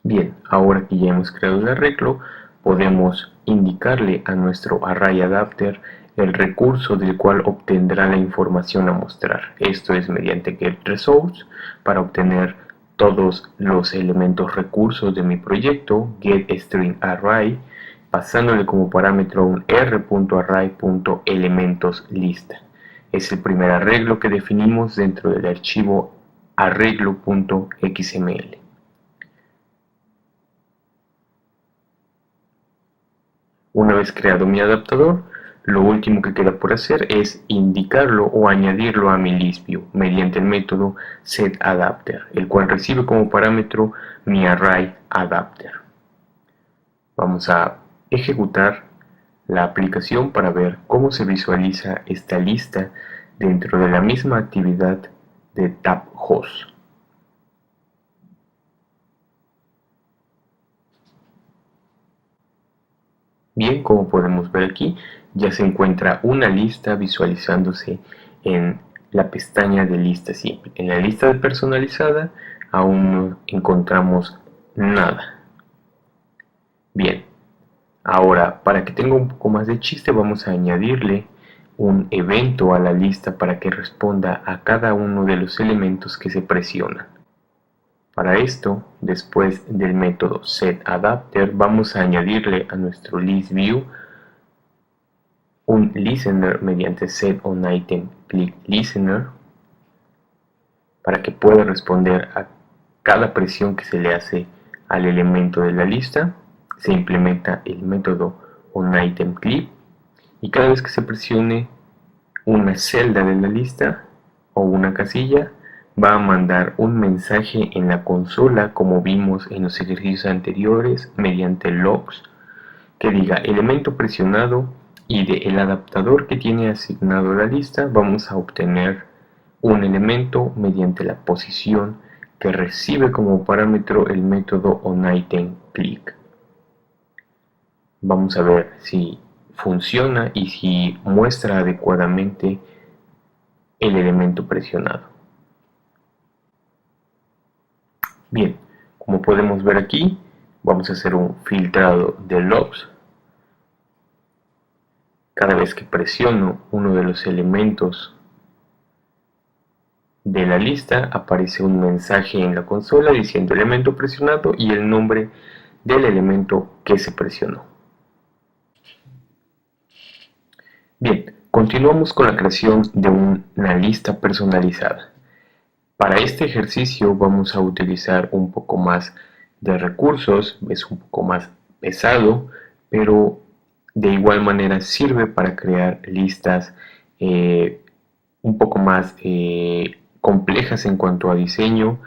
Bien, ahora que ya hemos creado el arreglo, podemos indicarle a nuestro array adapter el recurso del cual obtendrá la información a mostrar. Esto es mediante getResource para obtener todos los elementos recursos de mi proyecto, getStringArray, pasándole como parámetro un r.array.elementoslista. Es el primer arreglo que definimos dentro del archivo arreglo.xml. Una vez creado mi adaptador, lo último que queda por hacer es indicarlo o añadirlo a mi ListView mediante el método setAdapter, el cual recibe como parámetro mi array adapter. Vamos a ejecutar la aplicación para ver cómo se visualiza esta lista dentro de la misma actividad de tabhost. Bien, como podemos ver aquí, ya se encuentra una lista visualizándose en la pestaña de lista simple. En la lista de personalizada aún no encontramos nada. Bien, ahora para que tenga un poco más de chiste vamos a añadirle un evento a la lista para que responda a cada uno de los elementos que se presionan. Para esto, después del método setAdapter, vamos a añadirle a nuestro ListView un listener mediante setOnItemClickListener para que pueda responder a cada presión que se le hace al elemento de la lista. Se implementa el método onItemClick y cada vez que se presione una celda de la lista o una casilla, va a mandar un mensaje en la consola como vimos en los ejercicios anteriores mediante logs que diga elemento presionado y del adaptador que tiene asignado la lista vamos a obtener un elemento mediante la posición que recibe como parámetro el método onItemClick. Vamos a ver si funciona y si muestra adecuadamente el elemento presionado. Bien, como podemos ver aquí, vamos a hacer un filtrado de logs. Cada vez que presiono uno de los elementos de la lista, aparece un mensaje en la consola diciendo elemento presionado y el nombre del elemento que se presionó. Bien, continuamos con la creación de una lista personalizada. Para este ejercicio vamos a utilizar un poco más de recursos, es un poco más pesado, pero De igual manera sirve para crear listas un poco más complejas en cuanto a diseño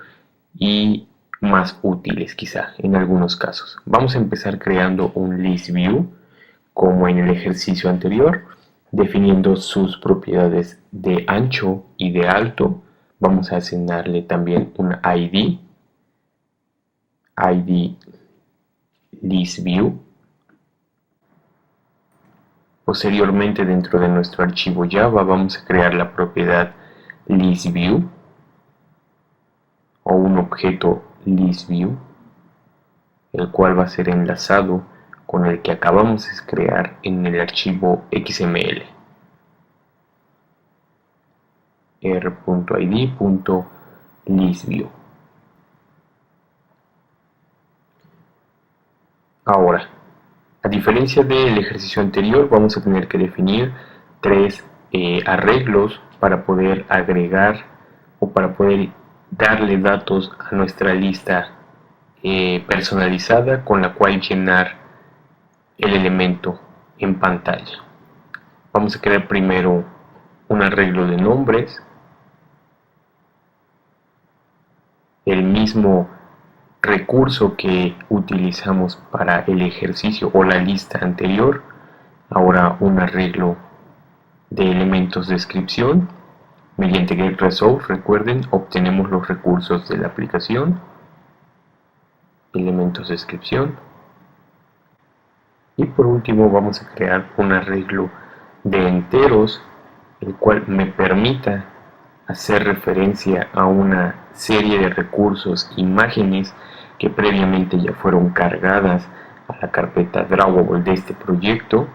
y más útiles quizá en algunos casos. Vamos a empezar creando un list view como en el ejercicio anterior, definiendo sus propiedades de ancho y de alto. Vamos a asignarle también un ID list view. Posteriormente, dentro de nuestro archivo Java vamos a crear la propiedad listView o un objeto listView, el cual va a ser enlazado con el que acabamos de crear en el archivo XML r.id.listView. Ahora, a diferencia del ejercicio anterior, vamos a tener que definir tres arreglos para poder agregar o para poder darle datos a nuestra lista personalizada con la cual llenar el elemento en pantalla. Vamos a crear primero un arreglo de nombres, el mismo recurso que utilizamos para el ejercicio o la lista anterior. Ahora un arreglo de elementos de descripción. Mediante getResult, recuerden, obtenemos los recursos de la aplicación, elementos de descripción. Y por último vamos a crear un arreglo de enteros, el cual me permita hacer referencia a una serie de recursos, imágenes que previamente ya fueron cargadas a la carpeta Drawable de este proyecto.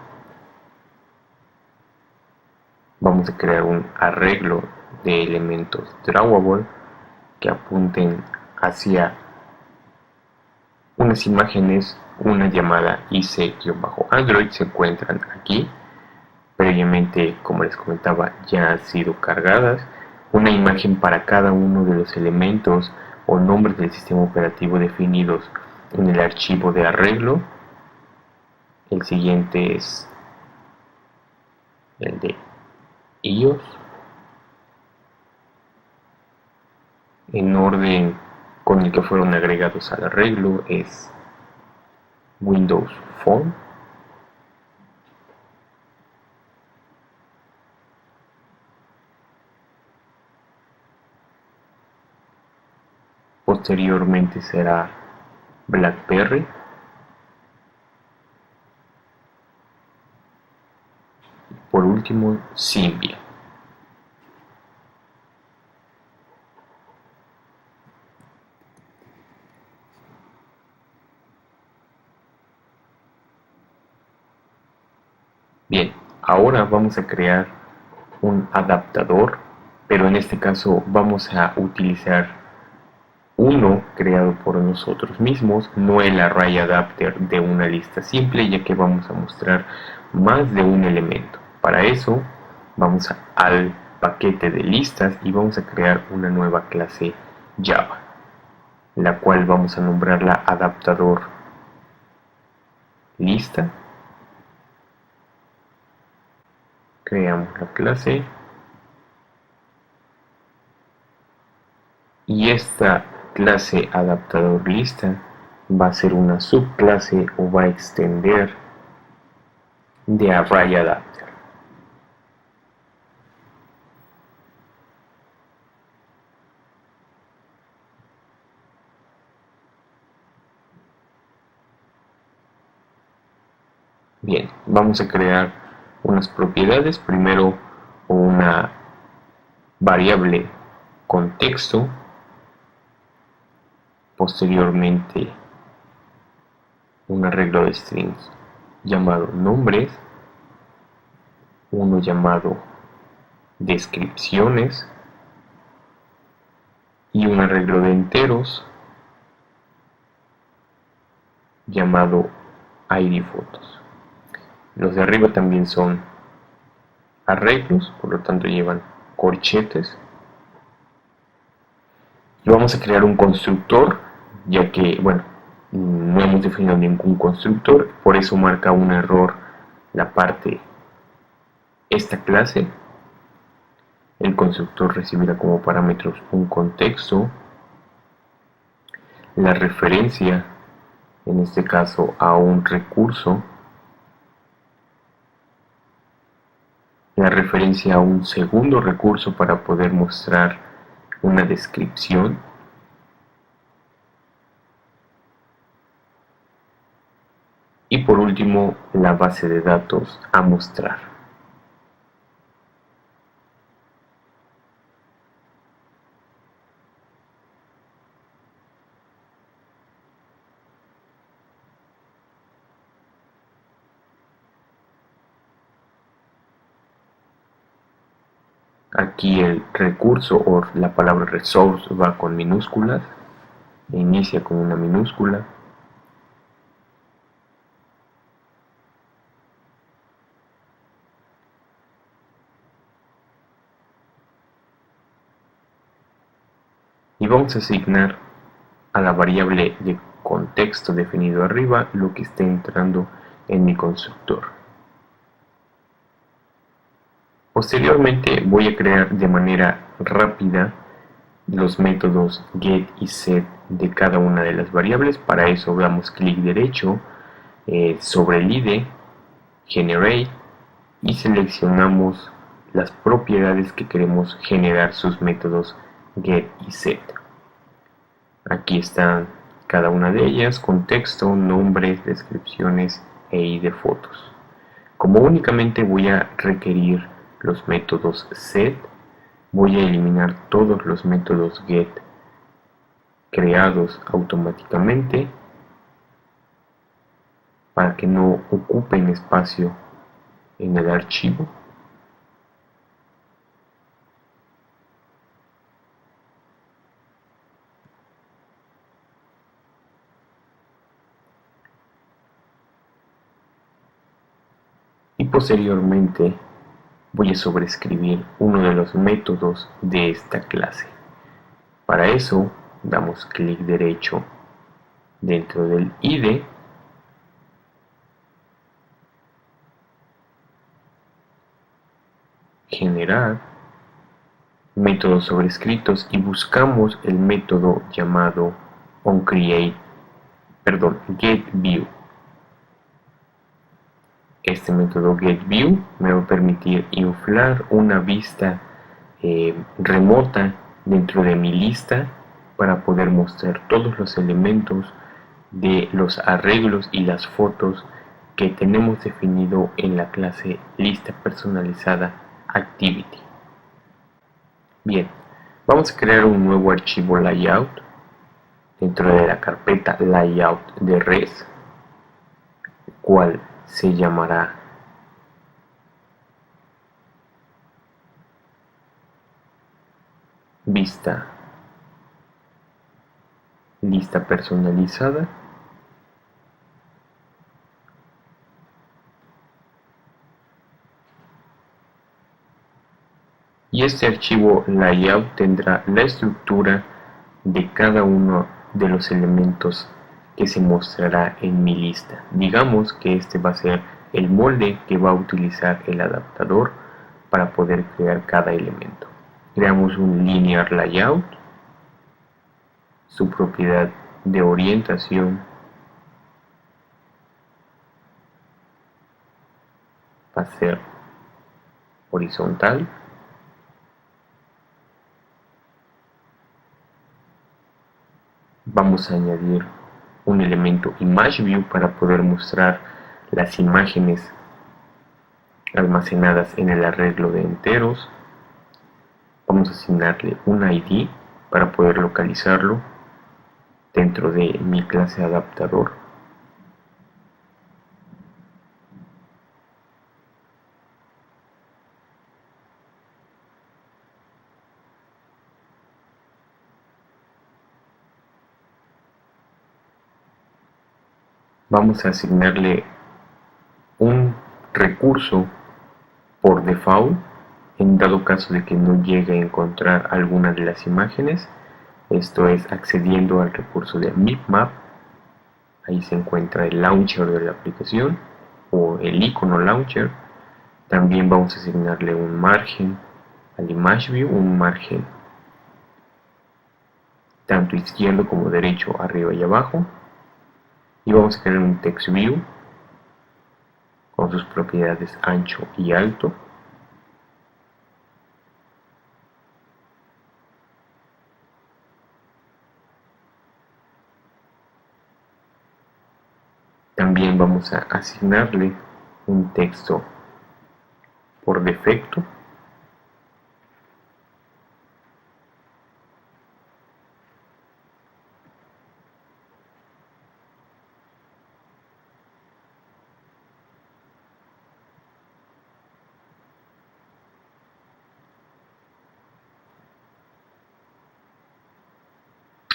Vamos a crear un arreglo de elementos Drawable que apunten hacia unas imágenes, una llamada IC-Android se encuentran aquí. Previamente, como les comentaba, ya han sido cargadas. Una imagen para cada uno de los elementos o nombres del sistema operativo definidos en el archivo de arreglo. El siguiente es el de iOS. En orden con el que fueron agregados al arreglo es Windows Phone. Posteriormente será BlackBerry. Y por último, Symbian. Bien, ahora vamos a crear un adaptador, pero en este caso vamos a utilizar uno creado por nosotros mismos, no el array adapter de una lista simple, ya que vamos a mostrar más de un elemento. Para eso vamos al paquete de listas y vamos a crear una nueva clase Java, la cual vamos a nombrarla adaptador lista. Creamos la clase y esta clase adaptador lista va a ser una subclase o va a extender de array adapter. Bien, vamos a crear unas propiedades. Primero una variable contexto. Posteriormente un arreglo de strings llamado nombres, uno llamado descripciones y un arreglo de enteros llamado ID fotos. Los de arriba también son arreglos, por lo tanto llevan corchetes. Y vamos a crear un constructor, ya que, bueno, no hemos definido ningún constructor, por eso marca un error la parte esta clase, el constructor recibirá como parámetros un contexto, la referencia, en este caso a un recurso, la referencia a un segundo recurso para poder mostrar una descripción, y por último la base de datos a mostrar. Aquí el recurso o la palabra resource va con minúsculas, inicia con una minúscula. Y vamos a asignar a la variable de contexto definido arriba lo que esté entrando en mi constructor. Posteriormente voy a crear de manera rápida los métodos get y set de cada una de las variables. Para eso damos clic derecho sobre el IDE, generate, y seleccionamos las propiedades que queremos generar sus métodos get y set. Aquí están cada una de ellas: contexto, nombres, descripciones e id fotos. Como únicamente voy a requerir los métodos set, voy a eliminar todos los métodos get creados automáticamente para que no ocupen espacio en el archivo. Y posteriormente voy a sobreescribir uno de los métodos de esta clase. Para eso damos clic derecho dentro del IDE, generar métodos sobrescritos, y buscamos el método llamado getView. Este método getView me va a permitir inflar una vista remota dentro de mi lista para poder mostrar todos los elementos de los arreglos y las fotos que tenemos definido en la clase lista personalizada activity. Bien, vamos a crear un nuevo archivo layout dentro de la carpeta layout de res, el cual se llamará vista lista personalizada. Y este archivo layout tendrá la estructura de cada uno de los elementos que se mostrará en mi lista. Digamos que este va a ser el molde que va a utilizar el adaptador para poder crear cada elemento. Creamos un linear layout. Su propiedad de orientación va a ser horizontal. Vamos a añadir un elemento ImageView para poder mostrar las imágenes almacenadas en el arreglo de enteros. Vamos a asignarle un ID para poder localizarlo dentro de mi clase adaptador. Vamos a asignarle un recurso por default en dado caso de que no llegue a encontrar alguna de las imágenes. Esto es accediendo al recurso de MipMap. Ahí se encuentra el launcher de la aplicación. o el icono launcher. También vamos a asignarle un margen al image view, un margen tanto izquierdo como derecho, arriba y abajo. Y vamos a crear un text view con sus propiedades ancho y alto. También vamos a asignarle un texto por defecto.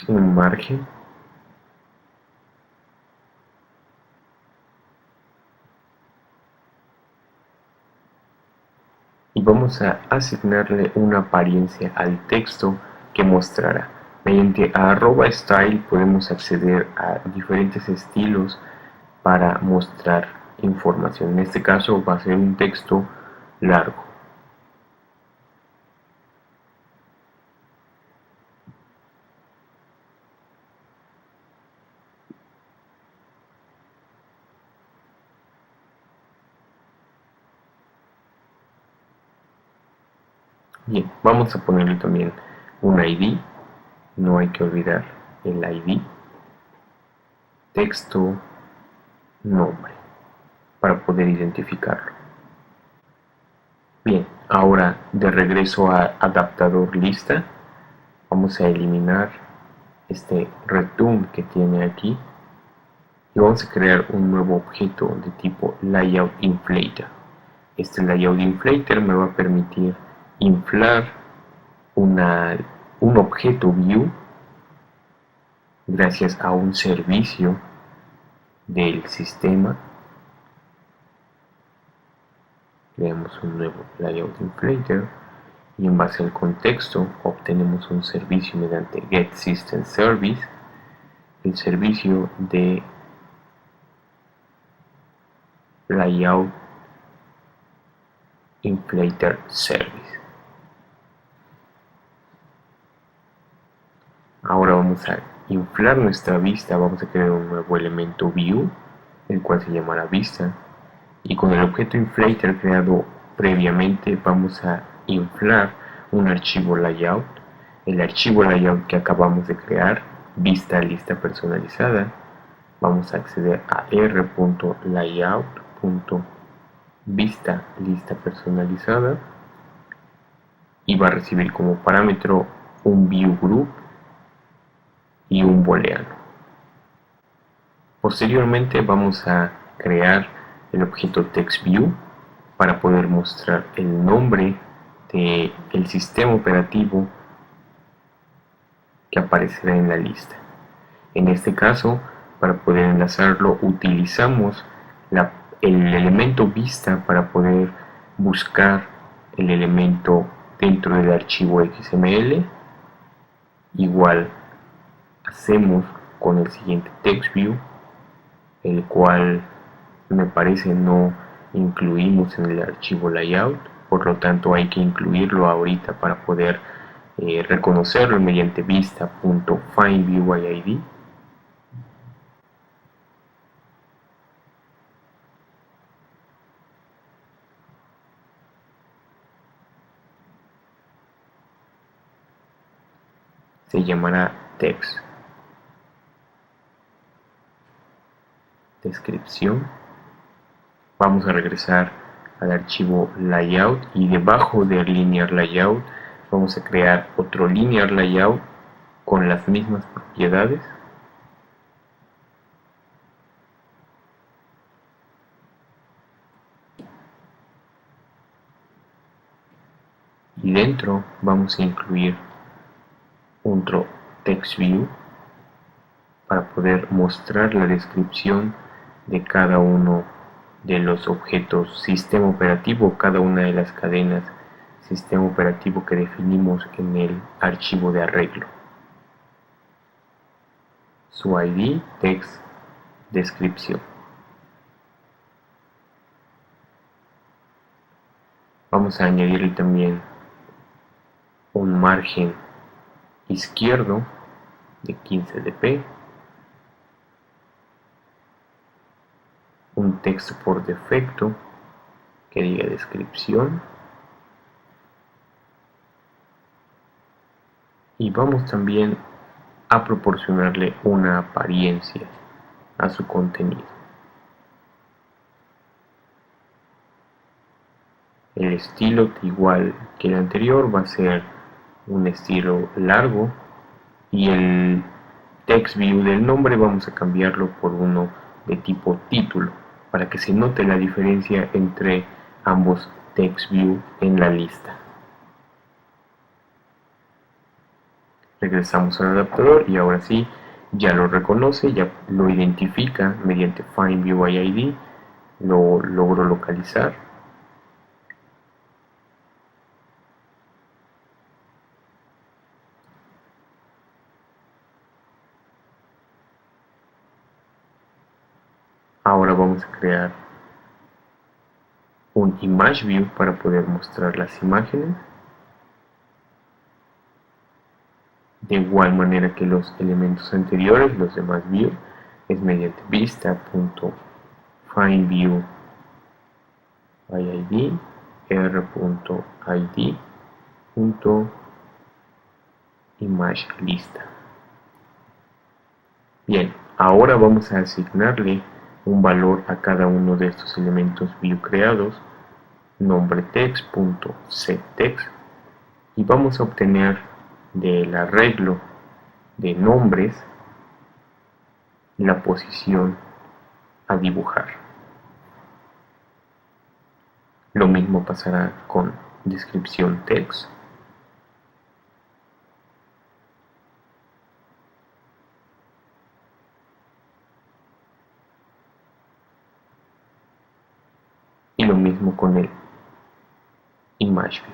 Un margen y vamos a asignarle una apariencia al texto que mostrará. Mediante @style podemos acceder a diferentes estilos para mostrar información. En este caso va a ser un texto largo. Bien, vamos a ponerle también un ID. No hay que olvidar el ID. Texto, nombre, para poder identificarlo. Bien, ahora de regreso a adaptador lista, vamos a eliminar este return que tiene aquí y vamos a crear un nuevo objeto de tipo layout inflator. Este layout inflator me va a permitir inflar un objeto view gracias a un servicio del sistema. Creamos un nuevo layout inflator y en base al contexto obtenemos un servicio mediante getSystemService, el servicio de layout inflator service. Ahora vamos a inflar nuestra vista, vamos a crear un nuevo elemento view, el cual se llamará vista, y con el objeto inflator creado previamente vamos a inflar un archivo layout, el archivo layout que acabamos de crear, vista lista personalizada. Vamos a acceder a r.layout.vista lista personalizada y va a recibir como parámetro un view group y un booleano. Posteriormente vamos a crear el objeto textView para poder mostrar el nombre del sistema operativo que aparecerá en la lista. En este caso, para poder enlazarlo, utilizamos el elemento vista para poder buscar el elemento dentro del archivo XML. Igual hacemos con el siguiente TextView, el cual me parece no incluimos en el archivo layout, por lo tanto hay que incluirlo ahorita para poder reconocerlo mediante vista.findViewID. Se llamará text. Descripción. Vamos a regresar al archivo layout y debajo del linear layout vamos a crear otro linear layout con las mismas propiedades. Y dentro vamos a incluir otro text view para poder mostrar la descripción de cada uno de los objetos sistema operativo, cada una de las cadenas sistema operativo que definimos en el archivo de arreglo. Su ID, text, descripción. Vamos a añadirle también un margen izquierdo de 15 dp, un texto por defecto que diga descripción, y vamos también a proporcionarle una apariencia a su contenido. El estilo, igual que el anterior, va a ser un estilo largo, y el text view del nombre vamos a cambiarlo por uno de tipo título para que se note la diferencia entre ambos text view en la lista. Regresamos al adaptador y ahora sí ya lo reconoce, ya lo identifica mediante Find View by ID, lo logro localizar. Ahora vamos a crear un Image View para poder mostrar las imágenes. De igual manera que los elementos anteriores, los demás views, es mediante vista.findView by ID, r.id.imageLista. Bien, ahora vamos a asignarle un valor a cada uno de estos elementos view creados, nombre text.setText, y vamos a obtener del arreglo de nombres la posición a dibujar. Lo mismo pasará con descripción text, y lo mismo con el Image View,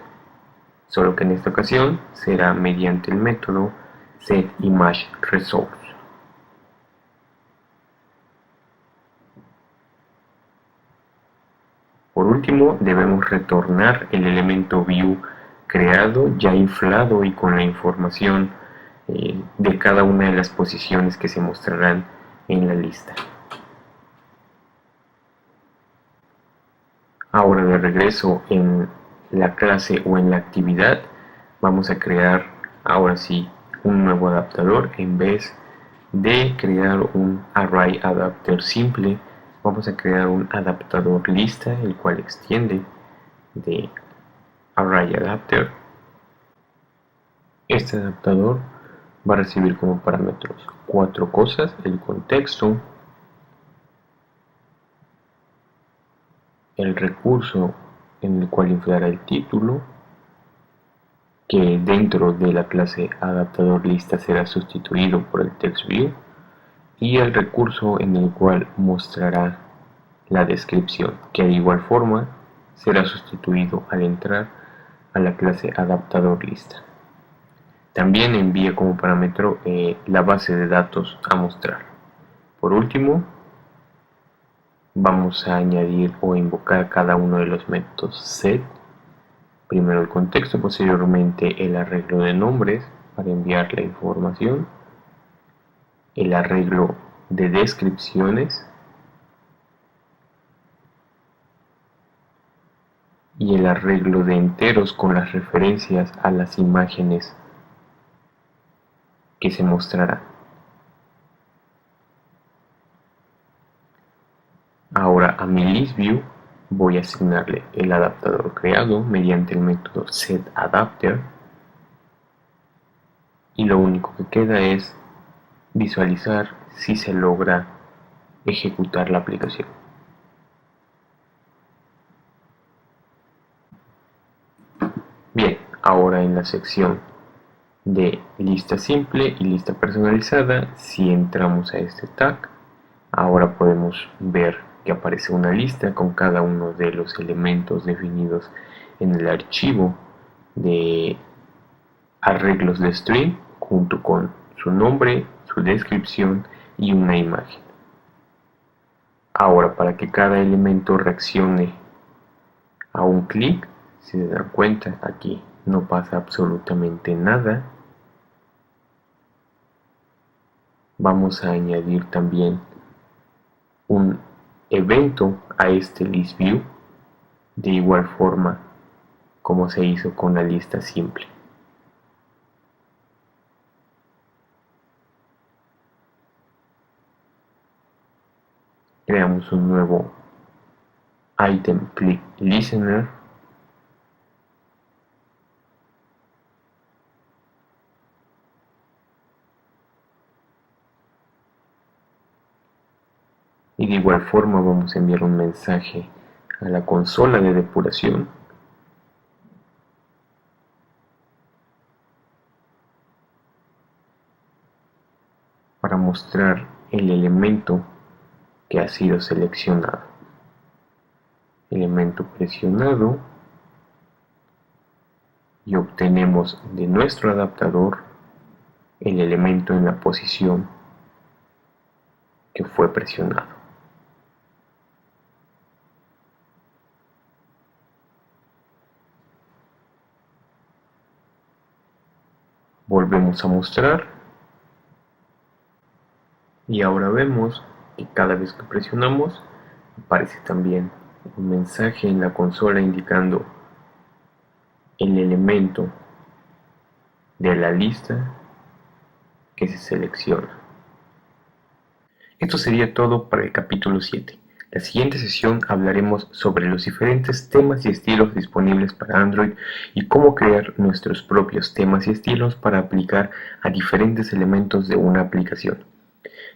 solo que en esta ocasión será mediante el método setImageResource. Por último, debemos retornar el elemento view creado ya inflado y con la información de cada una de las posiciones que se mostrarán en la lista. Ahora, de regreso en la clase o en la actividad, vamos a crear ahora sí un nuevo adaptador. En vez de crear un array adapter simple, vamos a crear un adaptador lista, el cual extiende de array adapter. Este adaptador va a recibir como parámetros 4 cosas: el contexto, el recurso en el cual inflará el título, que dentro de la clase adaptador lista será sustituido por el text view, y el recurso en el cual mostrará la descripción, que de igual forma será sustituido al entrar a la clase adaptador lista. También envía como parámetro la base de datos a mostrar. Por último, vamos a añadir o invocar cada uno de los métodos set. Primero el contexto, posteriormente el arreglo de nombres para enviar la información, el arreglo de descripciones y el arreglo de enteros con las referencias a las imágenes que se mostrarán. Ahora a mi listView voy a asignarle el adaptador creado mediante el método setAdapter, y lo único que queda es visualizar si se logra ejecutar la aplicación. Bien, ahora en la sección de lista simple y lista personalizada, si entramos a este tag, ahora podemos ver que aparece una lista con cada uno de los elementos definidos en el archivo de arreglos de string, junto con su nombre, su descripción y una imagen. Ahora, para que cada elemento reaccione a un clic, Si se dan cuenta, aquí no pasa absolutamente nada. Vamos a añadir también un evento a este list view, de igual forma como se hizo con la lista simple. Creamos un nuevo item click listener. Y de igual forma vamos a enviar un mensaje a la consola de depuración para mostrar el elemento que ha sido seleccionado. Elemento presionado, y obtenemos de nuestro adaptador el elemento en la posición que fue presionado. Volvemos a mostrar y ahora vemos que cada vez que presionamos aparece también un mensaje en la consola indicando el elemento de la lista que se selecciona. Esto sería todo para el capítulo 7. La siguiente sesión hablaremos sobre los diferentes temas y estilos disponibles para Android y cómo crear nuestros propios temas y estilos para aplicar a diferentes elementos de una aplicación.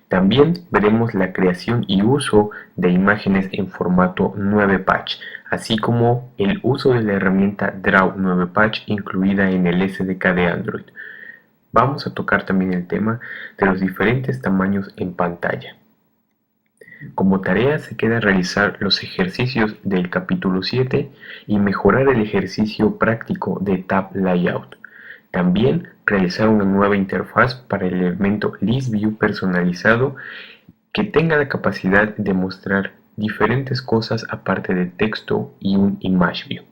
También veremos la creación y uso de imágenes en formato 9-patch, así como el uso de la herramienta Draw 9-patch incluida en el SDK de Android. Vamos a tocar también el tema de los diferentes tamaños en pantalla. Como tarea se queda realizar los ejercicios del capítulo 7 y mejorar el ejercicio práctico de Tab Layout. También realizar una nueva interfaz para el elemento List View personalizado que tenga la capacidad de mostrar diferentes cosas aparte de texto y un Image View.